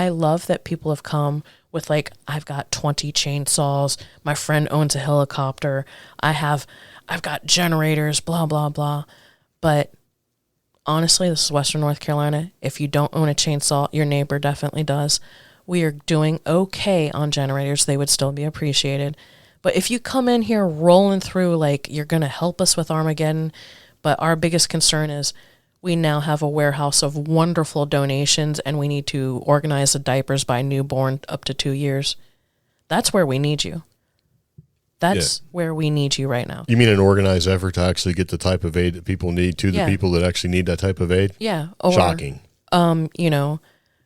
B: love that people have come with I've got 20 chainsaws. My friend owns a helicopter. I've got generators, blah, blah, blah. But honestly, this is Western North Carolina. If you don't own a chainsaw, your neighbor definitely does. We are doing okay on generators. They would still be appreciated. But if you come in here rolling through you're going to help us with Armageddon, but our biggest concern is we now have a warehouse of wonderful donations and we need to organize the diapers by newborn up to 2 years. That's where we need you. That's where we need you right now.
A: You mean an organized effort to actually get the type of aid that people need to the people that actually need that type of aid?
B: Yeah.
A: Or, shocking.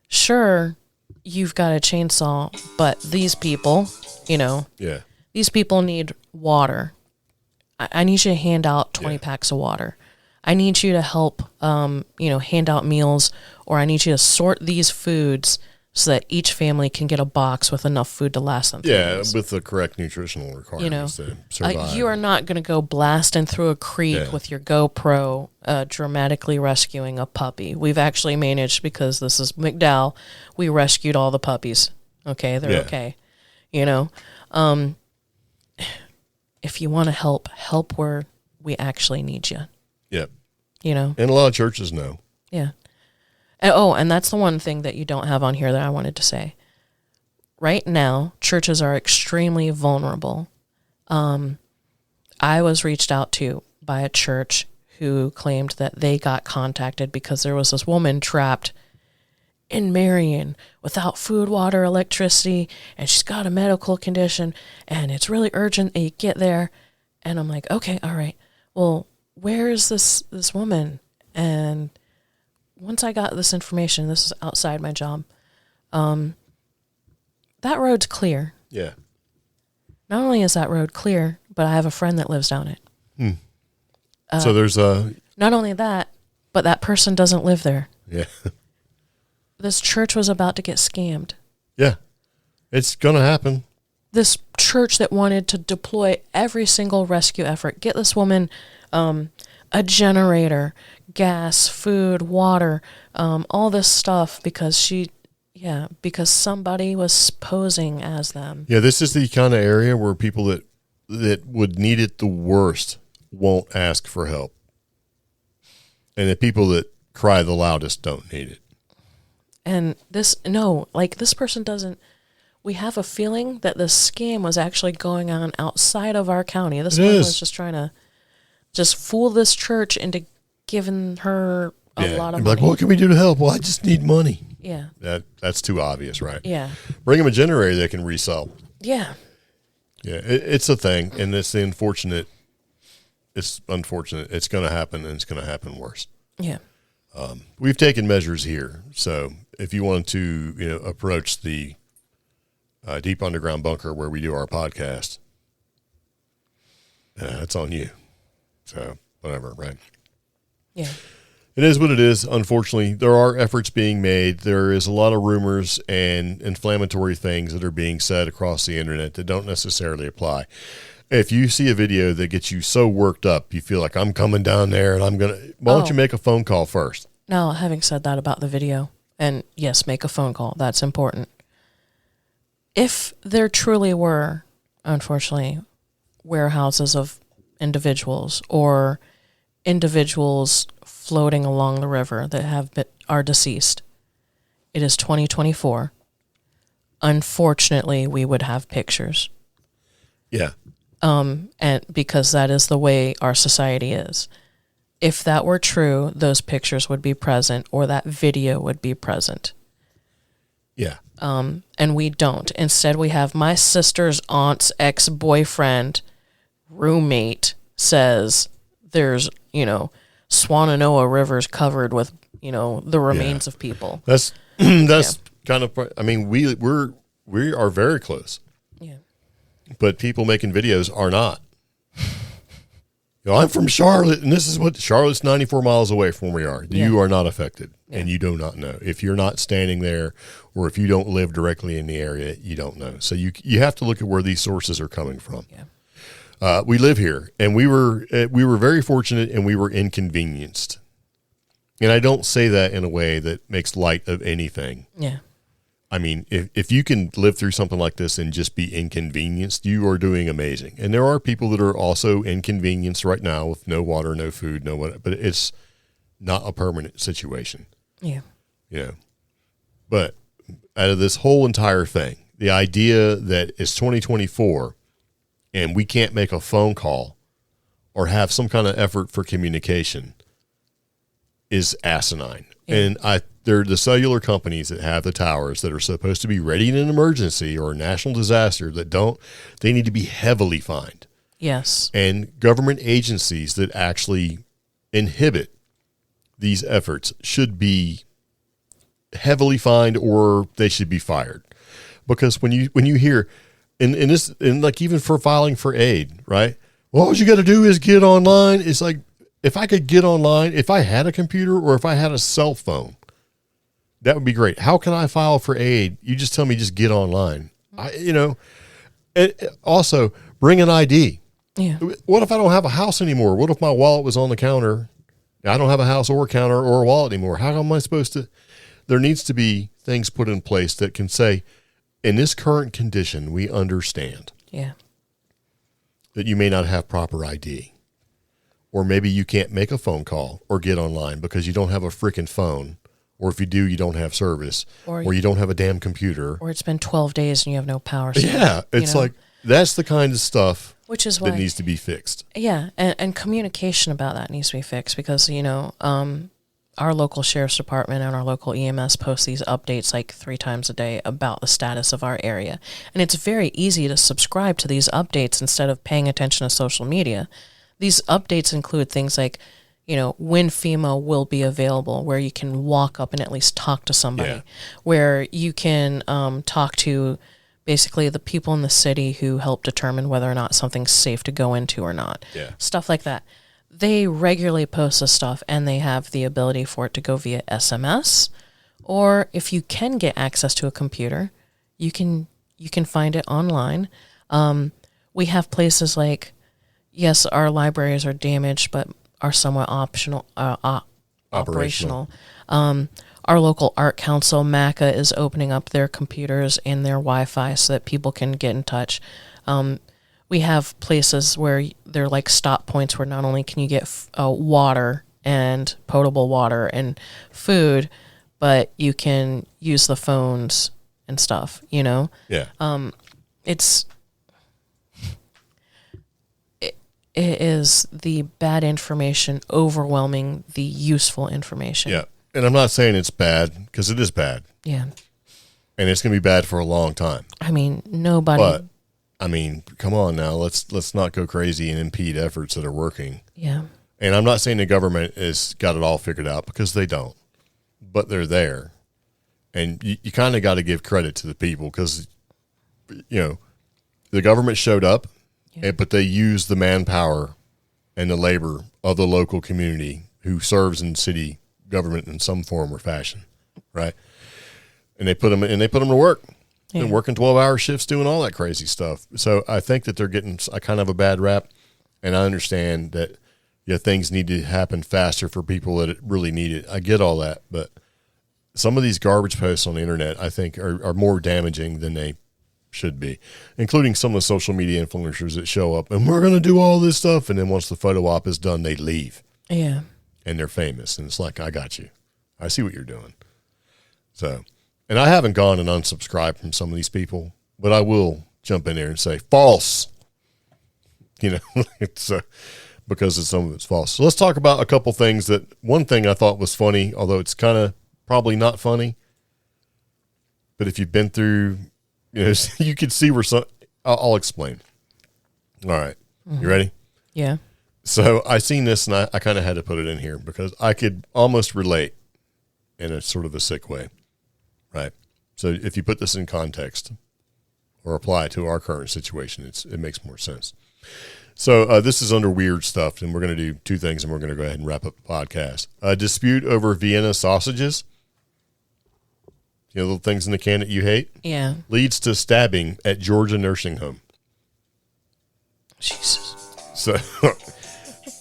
B: Sure, you've got a chainsaw, but these people, these people need water. I need you to hand out 20 packs of water. I need you to help, hand out meals, or I need you to sort these foods so that each family can get a box with enough food to last them.
A: With the correct nutritional requirements to survive.
B: You are not going to go blasting through a creek with your GoPro dramatically rescuing a puppy. We've actually managed, because this is McDowell, we rescued all the puppies. Okay, they're okay. If you want to help where we actually need you.
A: Yep.
B: And
A: a lot of churches know.
B: Yeah. And that's the one thing that you don't have on here that I wanted to say. Right now, churches are extremely vulnerable. I was reached out to by a church who claimed that they got contacted because there was this woman trapped in Marion without food, water, electricity, and she's got a medical condition, and it's really urgent that you get there. And I'm like, okay, all right. Well, where is this woman? And once I got this information, this is outside my job, that road's clear.
A: Yeah.
B: Not only is that road clear, but I have a friend that lives down it.
A: So there's
B: not only that, but that person doesn't live there.
A: Yeah.
B: This church was about to get scammed.
A: Yeah. It's going to happen.
B: This church that wanted to deploy every single rescue effort, get this woman a generator, gas, food, water, all this stuff because somebody was posing as them.
A: Yeah, this is the kind of area where people that would need it the worst won't ask for help. And the people that cry the loudest don't need it.
B: And this person doesn't. We have a feeling that this scam was actually going on outside of our county. This one was just trying to fool this church into giving her a lot of money.
A: Like, what can we do to help? Well, I just need money.
B: Yeah.
A: That's too obvious, right?
B: Yeah.
A: Bring them a generator they can resell.
B: Yeah.
A: Yeah, it's a thing, and it's unfortunate. It's unfortunate. It's going to happen, and it's going to happen worse.
B: Yeah.
A: We've taken measures here, so if you want to, approach the deep underground bunker where we do our podcast, it's on you. So whatever, right?
B: Yeah.
A: It is what it is. Unfortunately, there are efforts being made. There is a lot of rumors and inflammatory things that are being said across the internet that don't necessarily apply. If you see a video that gets you so worked up, you feel like I'm coming down there and why don't you make a phone call first?
B: Now, having said that about the video, and yes, make a phone call. That's important. If there truly were, unfortunately, warehouses of individuals or individuals floating along the river that are deceased, it is 2024. Unfortunately, we would have pictures.
A: Yeah.
B: And because that is the way our society is. If that were true, those pictures would be present, or that video would be present.
A: Yeah.
B: And we don't. Instead, we have my sister's aunt's ex-boyfriend roommate says there's, Swannanoa River's covered with, the remains of people.
A: That's kind of, I mean, we are very close.
B: Yeah.
A: But people making videos are not. I'm from Charlotte, and this is what Charlotte's 94 miles away from where we are. You are not affected, and you do not know. If you're not standing there, or if you don't live directly in the area, you don't know. So you have to look at where these sources are coming from. Yeah. We live here, and we were very fortunate, and we were inconvenienced. And I don't say that in a way that makes light of anything.
B: Yeah.
A: I mean, if you can live through something like this and just be inconvenienced, you are doing amazing. And there are people that are also inconvenienced right now with no water, no food, no what, but it's not a permanent situation.
B: Yeah.
A: But out of this whole entire thing, the idea that it's 2024 and we can't make a phone call or have some kind of effort for communication is asinine. Yeah. And they're the cellular companies that have the towers that are supposed to be ready in an emergency or a national disaster they need to be heavily fined.
B: Yes.
A: And government agencies that actually inhibit these efforts should be heavily fined, or they should be fired. Because when you hear, and like even for filing for aid, right? Well, all you got to do is get online. It's like, if I could get online, if I had a computer or if I had a cell phone, that would be great. How can I file for aid? You just tell me, just get online. Also bring an ID.
B: Yeah.
A: What if I don't have a house anymore? What if my wallet was on the counter? I don't have a house or a counter or a wallet anymore. How am I supposed to? There needs to be things put in place that can say, in this current condition, we understand that you may not have proper ID. Or maybe you can't make a phone call or get online because you don't have a freaking phone. Or if you do, you don't have service. Or you don't have a damn computer.
B: Or it's been 12 days and you have no power.
A: Yeah, it's like, that's the kind of stuff
B: which is why,
A: that needs to be fixed.
B: Yeah, and communication about that needs to be fixed because, our local sheriff's department and our local EMS post these updates like 3 times a day about the status of our area. And it's very easy to subscribe to these updates instead of paying attention to social media. These updates include things like, when FEMA will be available, where you can walk up and at least talk to somebody, where you can talk to basically the people in the city who help determine whether or not something's safe to go into or not. Yeah. Stuff like that. They regularly post this stuff, and they have the ability for it to go via SMS, or if you can get access to a computer, you can find it online. We have places like, yes, our libraries are damaged, but are somewhat operational. Our local art council, MACA, is opening up their computers and their Wi-Fi so that people can get in touch. We have places where they're like stop points where not only can you get water and potable water and food, but you can use the phones and stuff, Yeah. It is the bad information overwhelming the useful information. Yeah.
A: And I'm not saying it's bad, because it is bad.
B: Yeah.
A: And it's going to be bad for a long time.
B: I mean, nobody.
A: But, come on now. Let's not go crazy and impede efforts that are working.
B: Yeah.
A: And I'm not saying the government has got it all figured out, because they don't. But they're there. And you kind of got to give credit to the people, because, the government showed up. Yeah. But they use the manpower and the labor of the local community who serves in city government in some form or fashion, right? And they put them to work, and working 12-hour shifts, doing all that crazy stuff. So I think that they're getting a kind of a bad rap, and I understand that things need to happen faster for people that really need it. I get all that, but some of these garbage posts on the internet, I think, are more damaging than they should be, including some of the social media influencers that show up and we're going to do all this stuff, and then once the photo op is done, they leave.
B: Yeah.
A: And they're famous, and it's like, I got you. I see what you're doing. So, and I haven't gone and unsubscribed from some of these people, but I will jump in there and say false. It's because some of it's false. So let's talk about a couple things. One thing I thought was funny, although it's kind of probably not funny, but if you've been through, you could see where I'll explain. All right. Mm-hmm. You ready?
B: Yeah.
A: So I seen this and I kind of had to put it in here because I could almost relate in a sort of a sick way, right? So if you put this in context or apply it to our current situation, it makes more sense. So this is under weird stuff, and we're going to do two things, and we're going to go ahead and wrap up the podcast. A dispute over Vienna sausages, you know, the things in the can that you hate,
B: Yeah.
A: leads to stabbing at Georgia nursing home.
B: Jesus.
A: So,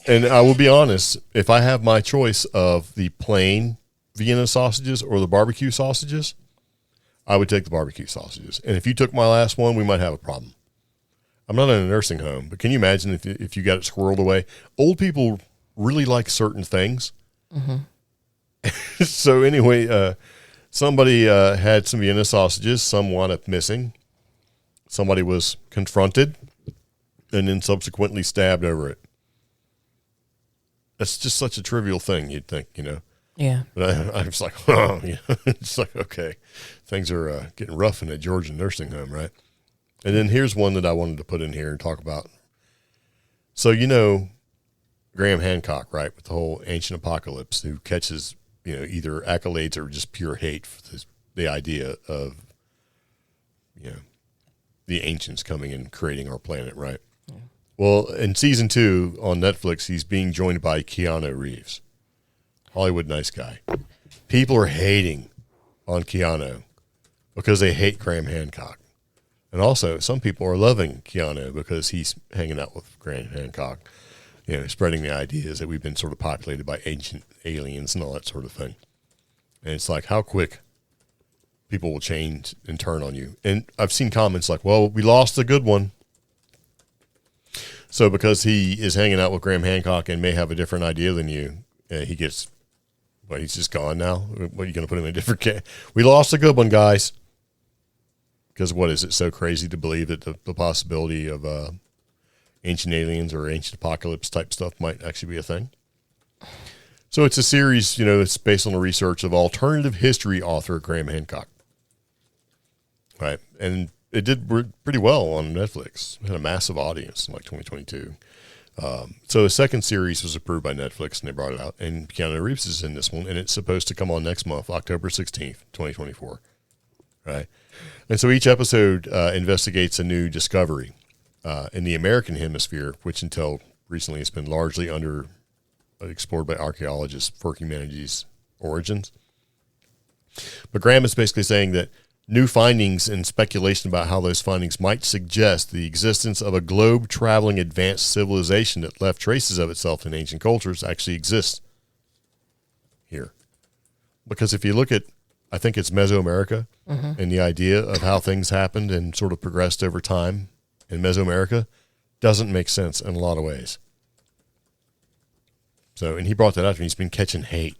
A: and I will be honest, if I have my choice of the plain Vienna sausages or the barbecue sausages, I would take the barbecue sausages. And if you took my last one, we might have a problem. I'm not in a nursing home, but can you imagine if you got it squirreled away? Old people really like certain things. Mm-hmm. So anyway, somebody had some Vienna sausages. Some wound up missing. Somebody was confronted and then subsequently stabbed over it. That's just such a trivial thing, you'd think, you know.
B: Yeah.
A: But I was like, oh, you know, it's like, okay, things are getting rough in a Georgia nursing home, right? And then here's one that I wanted to put in here and talk about. So, you know, Graham Hancock, right, with the whole ancient apocalypse, who catches, you know, either accolades or just pure hate for the idea of, you know, the ancients coming and creating our planet, right? Yeah. Well, in season 2 on Netflix, he's being joined by Keanu Reeves. Hollywood nice guy. People are hating on Keanu because they hate Graham Hancock. And also, some people are loving Keanu because he's hanging out with Graham Hancock, you know, spreading the ideas that we've been sort of populated by ancient aliens and all that sort of thing. And it's like how quick people will change and turn on you. And I've seen comments like, well, we lost a good one. So because he is hanging out with Graham Hancock and may have a different idea than you, he gets... But he's just gone now. What are you going to put him in a different can? We lost a good one, guys. Because what is it so crazy to believe that the possibility of ancient aliens or ancient apocalypse type stuff might actually be a thing? So it's a series, you know, it's based on the research of alternative history author Graham Hancock. Right. And it did pretty well on Netflix. It had a massive audience in like 2022. So a second series was approved by Netflix and they brought it out, and Keanu Reeves is in this one, and it's supposed to come on next month, October 16th, 2024. Right. And so each episode investigates a new discovery in the American hemisphere, which until recently has been largely explored by archaeologists for humanity's origins. But Graham is basically saying that new findings and speculation about how those findings might suggest the existence of a globe-traveling advanced civilization that left traces of itself in ancient cultures actually exists here. Because if you look at, I think it's Mesoamerica, and the idea of how things happened and sort of progressed over time in Mesoamerica doesn't make sense in a lot of ways. So, and he brought that up, and he's been catching hate.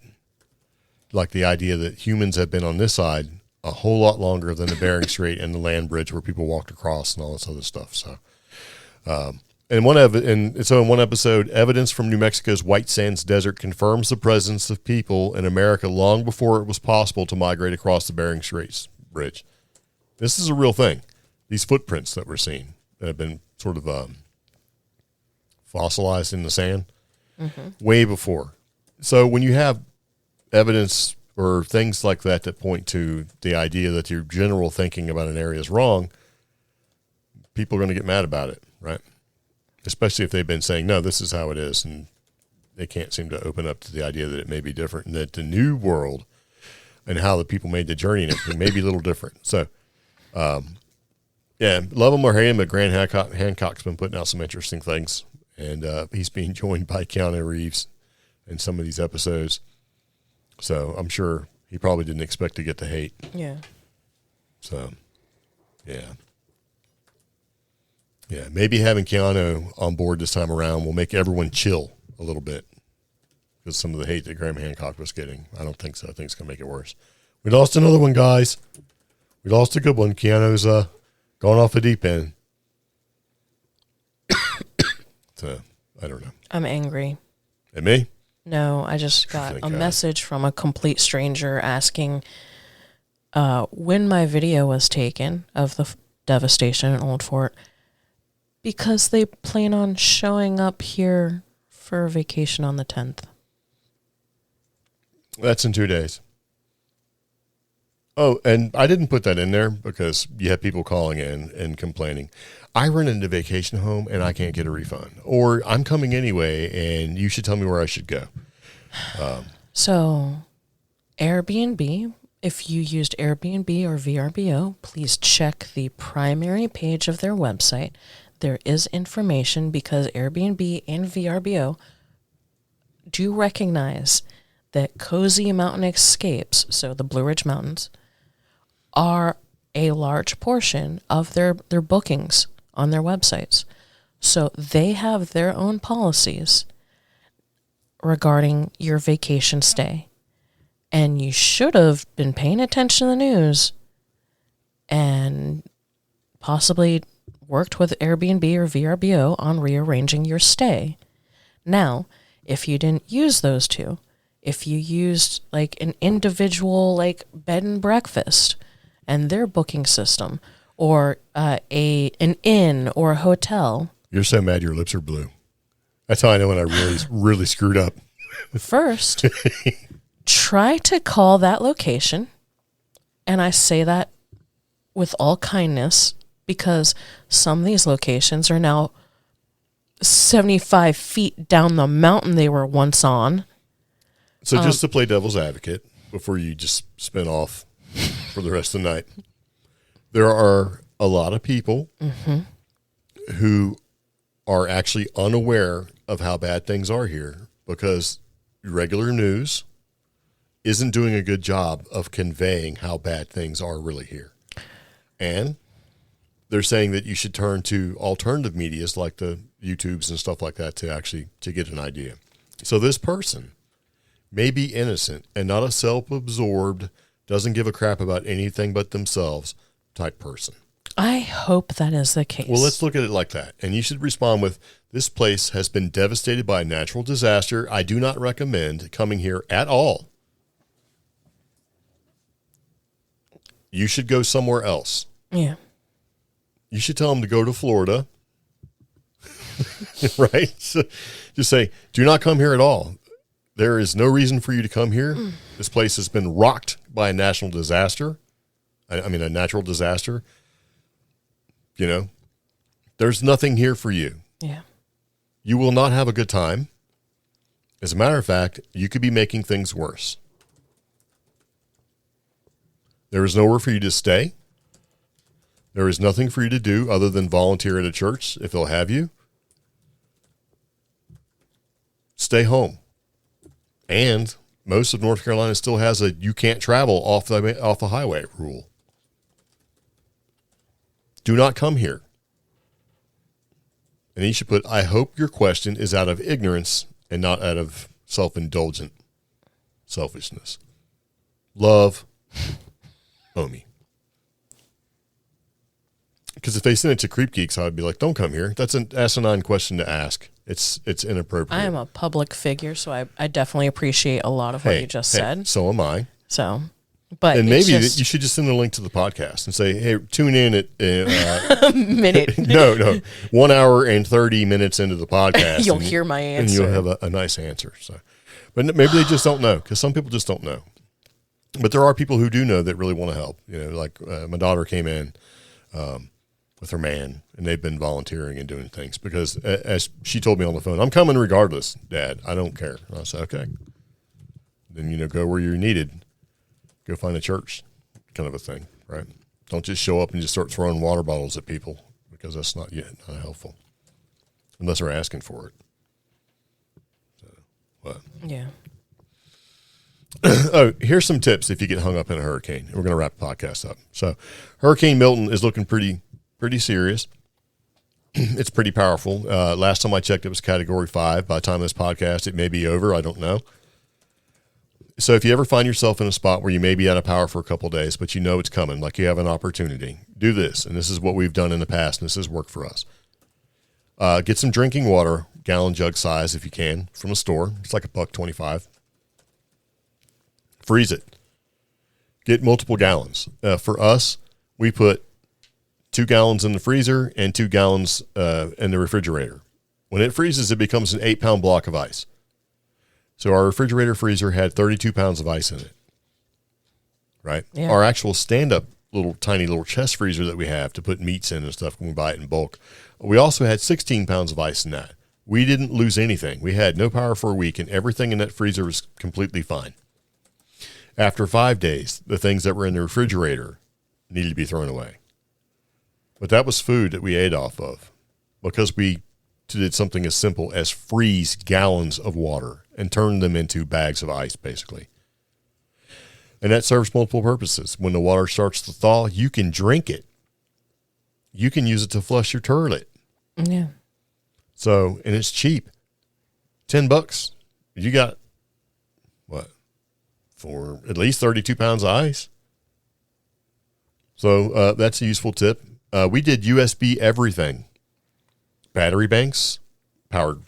A: Like the idea that humans have been on this side a whole lot longer than the Bering Strait and the land bridge where people walked across and all this other stuff. So, in one episode, evidence from New Mexico's White Sands Desert confirms the presence of people in America long before it was possible to migrate across the Bering Strait bridge. This is a real thing. These footprints that we're seeing that have been sort of fossilized in the sand way before. So when you have evidence or things like that that point to the idea that your general thinking about an area is wrong, people are going to get mad about it, right? Especially if they've been saying, no, this is how it is, and they can't seem to open up to the idea that it may be different, and that the new world and how the people made the journey in it may be a little different. So, yeah, love him or hate him, but Graham Hancock's been putting out some interesting things, and he's being joined by Keanu Reeves in some of these episodes. So I'm sure he probably didn't expect to get the hate.
B: Yeah.
A: So, yeah. Yeah, maybe having Keanu on board this time around will make everyone chill a little bit because some of the hate that Graham Hancock was getting. I don't think so. I think it's going to make it worse. We lost another one, guys. We lost a good one. Keanu's gone off the deep end. So, I don't know.
B: I'm angry.
A: At me?
B: No, I just got a message from a complete stranger asking when my video was taken of the devastation in Old Fort, because they plan on showing up here for a vacation on the 10th.
A: That's in 2 days. Oh, and I didn't put that in there because you have people calling in and complaining. I rented a vacation home and I can't get a refund. Or I'm coming anyway and you should tell me where I should go.
B: So, Airbnb, if you used Airbnb or VRBO, please check the primary page of their website. There is information because Airbnb and VRBO do recognize that cozy mountain escapes, so the Blue Ridge Mountains, are a large portion of their bookings on their websites. So they have their own policies regarding your vacation stay. And you should have been paying attention to the news and possibly worked with Airbnb or VRBO on rearranging your stay. Now, if you didn't use those two, if you used like an individual like bed and breakfast and their booking system, or an inn or a hotel.
A: You're so mad your lips are blue. That's how I know when I really screwed up.
B: First, try to call that location, and I say that with all kindness because some of these locations are now 75 feet down the mountain they were once on.
A: So just to play devil's advocate before you just spin off for the rest of the night, there are a lot of people who are actually unaware of how bad things are here because regular news isn't doing a good job of conveying how bad things are really here. And they're saying that you should turn to alternative medias like the YouTubes and stuff like that to get an idea. So this person may be innocent and not a self-absorbed, doesn't give a crap about anything but themselves type person.
B: I hope that is the case.
A: Well, let's look at it like that. And you should respond with, this place has been devastated by a natural disaster. I do not recommend coming here at all. You should go somewhere else.
B: Yeah.
A: You should tell them to go to Florida. Right? So just say, do not come here at all. There is no reason for you to come here. This place has been rocked by a national disaster. I mean, a natural disaster. You know, there's nothing here for you.
B: Yeah.
A: You will not have a good time. As a matter of fact, you could be making things worse. There is nowhere for you to stay. There is nothing for you to do other than volunteer at a church if they'll have you. Stay home. And most of North Carolina still has a you can't travel off the highway rule. Do not come here. And you should put, I hope your question is out of ignorance and not out of self-indulgent selfishness. Love, Omi. Because if they sent it to CreepGeeks, I would be like, don't come here. That's an asinine question to ask. It's inappropriate.
B: I am a public figure, so I definitely appreciate a lot of what you just said.
A: So am I.
B: So, but
A: and maybe you should just send a link to the podcast and say, hey, tune in at
B: minute.
A: No, 1 hour and 30 minutes into the podcast.
B: You'll hear my answer.
A: And you'll have a nice answer. So, but maybe they just don't know because some people just don't know. But there are people who do know that really want to help. You know, like my daughter came in with her man, and they've been volunteering and doing things because, as she told me on the phone, I'm coming regardless, Dad. I don't care. And I said, okay. Then, go where you're needed. Go find a church kind of a thing, right? Don't just show up and just start throwing water bottles at people because that's not helpful unless they're asking for it. So, what?
B: Yeah.
A: Oh, here's some tips if you get hung up in a hurricane. We're going to wrap the podcast up. So Hurricane Milton is looking pretty serious. It's pretty powerful. Last time I checked, it was Category 5. By the time of this podcast, it may be over. I don't know. So if you ever find yourself in a spot where you may be out of power for a couple of days, but you know it's coming, like you have an opportunity, do this. And this is what we've done in the past, and this has worked for us. Get some drinking water, gallon jug size if you can, from a store. It's like $1.25. Freeze it. Get multiple gallons. For us, we put 2 gallons in the freezer and 2 gallons in the refrigerator. When it freezes, it becomes an 8-pound block of ice. So our refrigerator freezer had 32 pounds of ice in it, right?
B: Yeah.
A: Our actual stand-up tiny little chest freezer that we have to put meats in and stuff when we buy it in bulk, we also had 16 pounds of ice in that. We didn't lose anything. We had no power for a week, and everything in that freezer was completely fine. After 5 days, the things that were in the refrigerator needed to be thrown away. But that was food that we ate off of because we did something as simple as freeze gallons of water and turn them into bags of ice, basically. And that serves multiple purposes. When the water starts to thaw, you can drink it. You can use it to flush your toilet.
B: Yeah.
A: So, and it's cheap. $10. You got, what, for at least 32 pounds of ice. So that's a useful tip. We did USB everything. Battery banks powered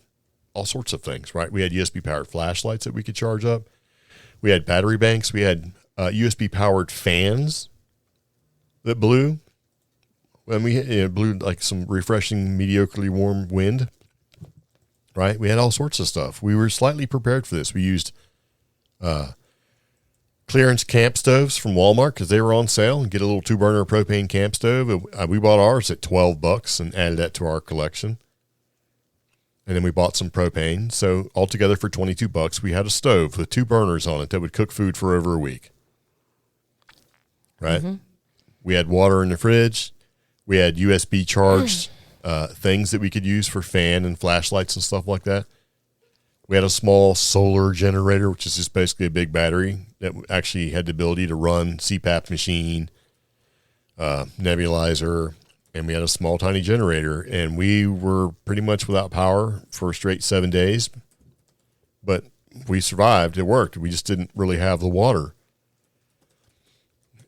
A: all sorts of things, right? We had USB powered flashlights that we could charge up. We had battery banks. We had USB powered fans that blew. And we blew like some refreshing, mediocrely warm wind, right? We had all sorts of stuff. We were slightly prepared for this. We used clearance camp stoves from Walmart because they were on sale, and get a little 2-burner propane camp stove. We bought ours at $12 and added that to our collection. And then we bought some propane. So altogether for $22, we had a stove with 2 burners on it that would cook food for over a week. Right? Mm-hmm. We had water in the fridge. We had USB charged things that we could use for fan and flashlights and stuff like that. We had a small solar generator, which is just basically a big battery that actually had the ability to run CPAP machine, nebulizer, and we had a small, tiny generator. And we were pretty much without power for a straight 7 days. But we survived. It worked. We just didn't really have the water.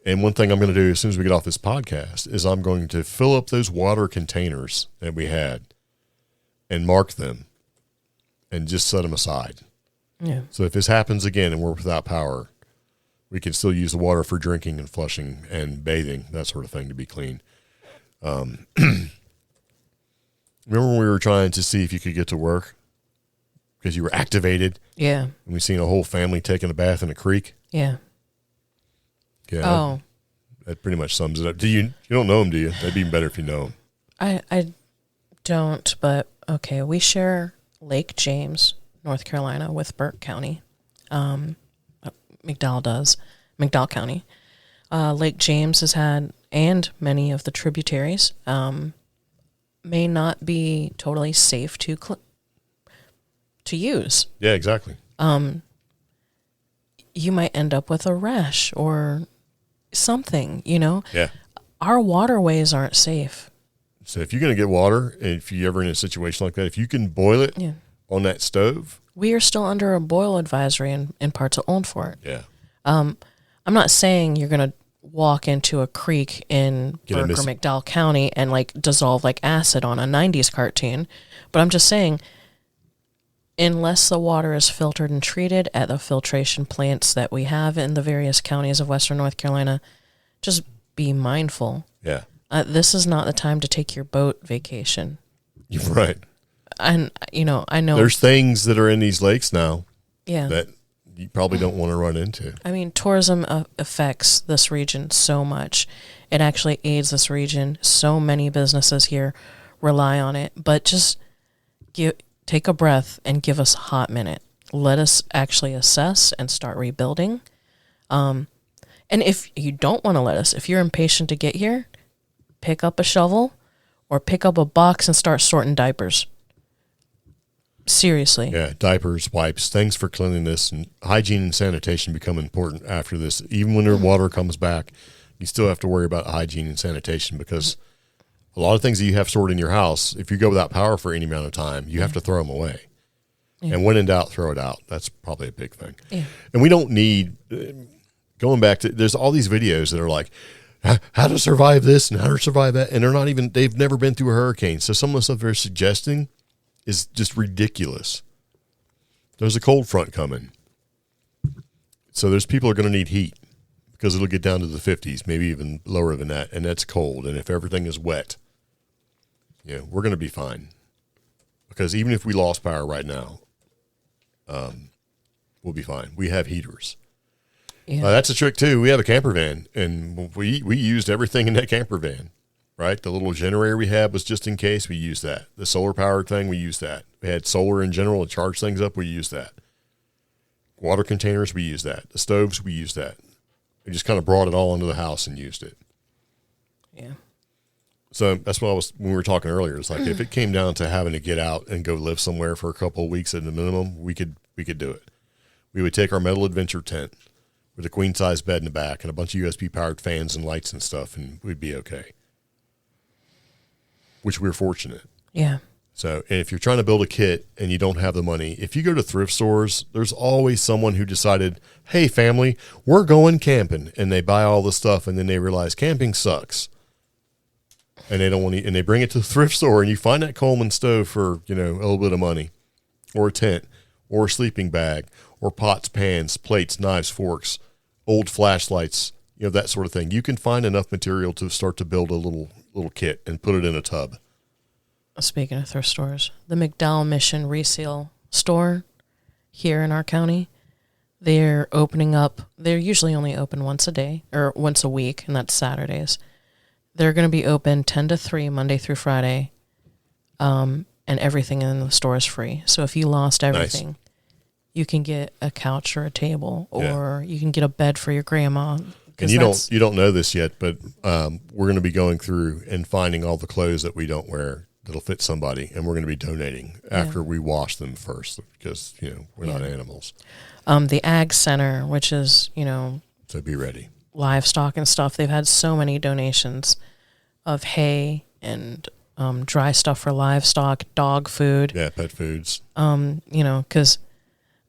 A: And one thing I'm going to do as soon as we get off this podcast is I'm going to fill up those water containers that we had and mark them and just set them aside. Yeah. So if this happens again and we're without power, we can still use the water for drinking and flushing and bathing, that sort of thing, to be clean. Remember when we were trying to see if you could get to work because you were activated?
B: Yeah.
A: And we seen a whole family taking a bath in a creek?
B: Yeah.
A: Yeah.
B: Oh.
A: That pretty much sums it up. You don't know them, do you? That'd be even better if you know them.
B: I don't, but okay. We share Lake James, North Carolina, with Burke County. McDowell County. Lake James has had, and many of the tributaries, may not be totally safe to use.
A: Yeah, exactly.
B: You might end up with a rash or something,
A: Yeah.
B: Our waterways aren't safe.
A: So if you're going to get water, and if you're ever in a situation like that, if you can boil it on that stove.
B: We are still under a boil advisory in parts of Old Fort.
A: Yeah.
B: I'm not saying you're going to walk into a creek in Burke or McDowell County and dissolve like acid on a 90s cartoon, but I'm just saying, unless the water is filtered and treated at the filtration plants that we have in the various counties of Western North Carolina, just be mindful.
A: Yeah.
B: This is not the time to take your boat vacation.
A: You're right.
B: And, I know.
A: There's things that are in these lakes now
B: Yeah.
A: that you probably don't want to run into.
B: I mean, tourism affects this region so much. It actually aids this region. So many businesses here rely on it. But just take a breath and give us a hot minute. Let us actually assess and start rebuilding. And if you don't want to let us, if you're impatient to get here, pick up a shovel or pick up a box and start sorting diapers. Seriously.
A: Yeah, diapers, wipes, things for cleanliness, and hygiene and sanitation become important after this. Even when the water comes back, you still have to worry about hygiene and sanitation because a lot of things that you have stored in your house, if you go without power for any amount of time, you have to throw them away. Yeah. And when in doubt, throw it out. That's probably a big thing. Yeah. And we don't need, going back to, there's all these videos that are like, how to survive this and how to survive that. And they've never been through a hurricane. So some of the stuff they're suggesting is just ridiculous. There's a cold front coming. So there's people are going to need heat because it'll get down to the 50s, maybe even lower than that. And that's cold. And if everything is wet, we're going to be fine. because even if we lost power right now, we'll be fine. We have heaters.
B: Yeah.
A: That's a trick too. We have a camper van, and we used everything in that camper van, right? The little generator we had was just in case. We used that. The solar powered thing, we used that. We had solar in general to charge things up. We used that. Water containers, we used that. The stoves, we used that. We just kind of brought it all into the house and used it.
B: Yeah.
A: So that's what when we were talking earlier. It's like if it came down to having to get out and go live somewhere for a couple of weeks at the minimum, we could do it. We would take our metal adventure tent with a queen size bed in the back and a bunch of USB powered fans and lights and stuff, and we'd be okay. Which we're fortunate.
B: Yeah.
A: So, and if you're trying to build a kit and you don't have the money, if you go to thrift stores, there's always someone who decided, hey, family, we're going camping. And they buy all the stuff, and then they realize camping sucks. And they don't want to, and they bring it to the thrift store, and you find that Coleman stove for, a little bit of money, or a tent, or a sleeping bag, or pots, pans, plates, knives, forks, old flashlights, that sort of thing. You can find enough material to start to build a little kit and put it in a tub.
B: Speaking of thrift stores, the McDowell Mission Resale store here in our county, they're opening up. They're usually only open once a day or once a week, and that's Saturdays. They're going to be open 10 to 3, Monday through Friday, and everything in the store is free. So if you lost everything, you can get a couch or a table, or you can get a bed for your grandma.
A: And you don't know this yet, but we're going to be going through and finding all the clothes that we don't wear that'll fit somebody, and we're going to be donating after we wash them first, because we're not animals.
B: The Ag Center, which is
A: so be ready.
B: Livestock and stuff. They've had so many donations of hay and dry stuff for livestock, dog food.
A: Yeah, pet foods.
B: Because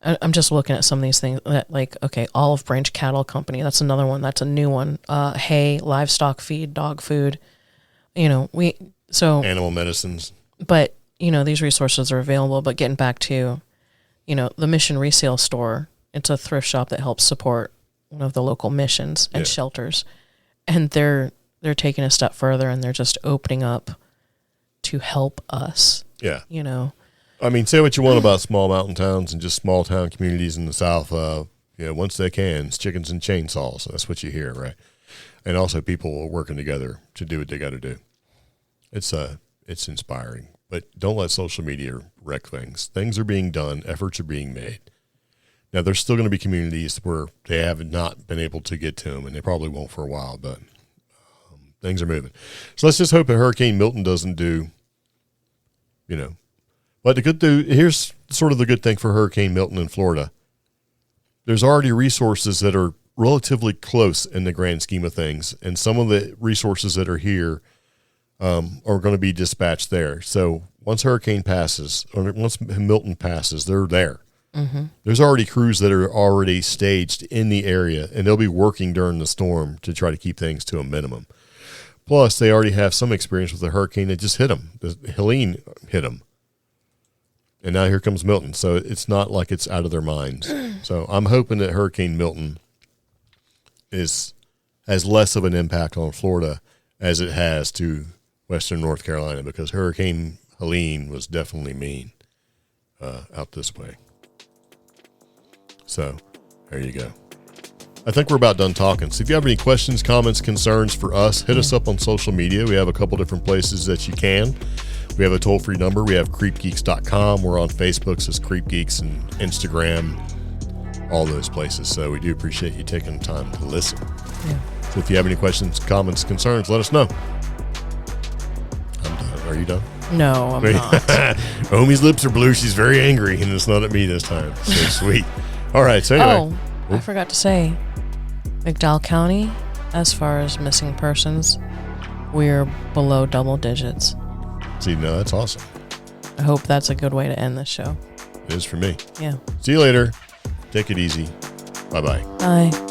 B: I'm just looking at some of these things that Olive Branch Cattle Company. That's another one. That's a new one. Hay, livestock feed, dog food.
A: Animal medicines.
B: But, these resources are available. But getting back to, the Mission Resale Store, it's a thrift shop that helps support one of the local missions and shelters. And they're taking a step further, and they're just opening up to help us.
A: Yeah. I mean, say what you want about small mountain towns and just small town communities in the South. Once they can, it's chickens and chainsaws. That's what you hear, right? And also people are working together to do what they got to do. It's inspiring, but don't let social media wreck things. Things are being done. Efforts are being made. Now, there's still going to be communities where they have not been able to get to them, and they probably won't for a while, but things are moving. So let's just hope that Hurricane Milton doesn't do, But here's sort of the good thing for Hurricane Milton in Florida. There's already resources that are relatively close in the grand scheme of things, and some of the resources that are here are going to be dispatched there. So once Hurricane passes, or once Milton passes, they're there. Mm-hmm. There's already crews that are already staged in the area, and they'll be working during the storm to try to keep things to a minimum. Plus, they already have some experience with the hurricane that just hit them. Helene hit them. And now here comes Milton. So it's not like it's out of their minds. So I'm hoping that Hurricane Milton has less of an impact on Florida as it has to Western North Carolina, because Hurricane Helene was definitely mean out this way. So there you go. I think we're about done talking. So if you have any questions, comments, concerns for us, hit us up on social media. We have a couple different places that you can. We have a toll-free number. We have CreepGeeks.com. We're on Facebook, so it's CreepGeeks, and Instagram, all those places. So we do appreciate you taking the time to listen. Yeah. So if you have any questions, comments, concerns, let us know. I'm done. Are you done?
B: No, I'm not.
A: Omi's lips are blue. She's very angry, and it's not at me this time. So sweet. All right, so anyway.
B: Oh, I forgot to say, McDowell County, as far as missing persons, we're below double digits.
A: See, no, that's awesome.
B: I hope that's a good way to end this show.
A: It is for me.
B: Yeah.
A: See you later. Take it easy. Bye-bye.
B: Bye.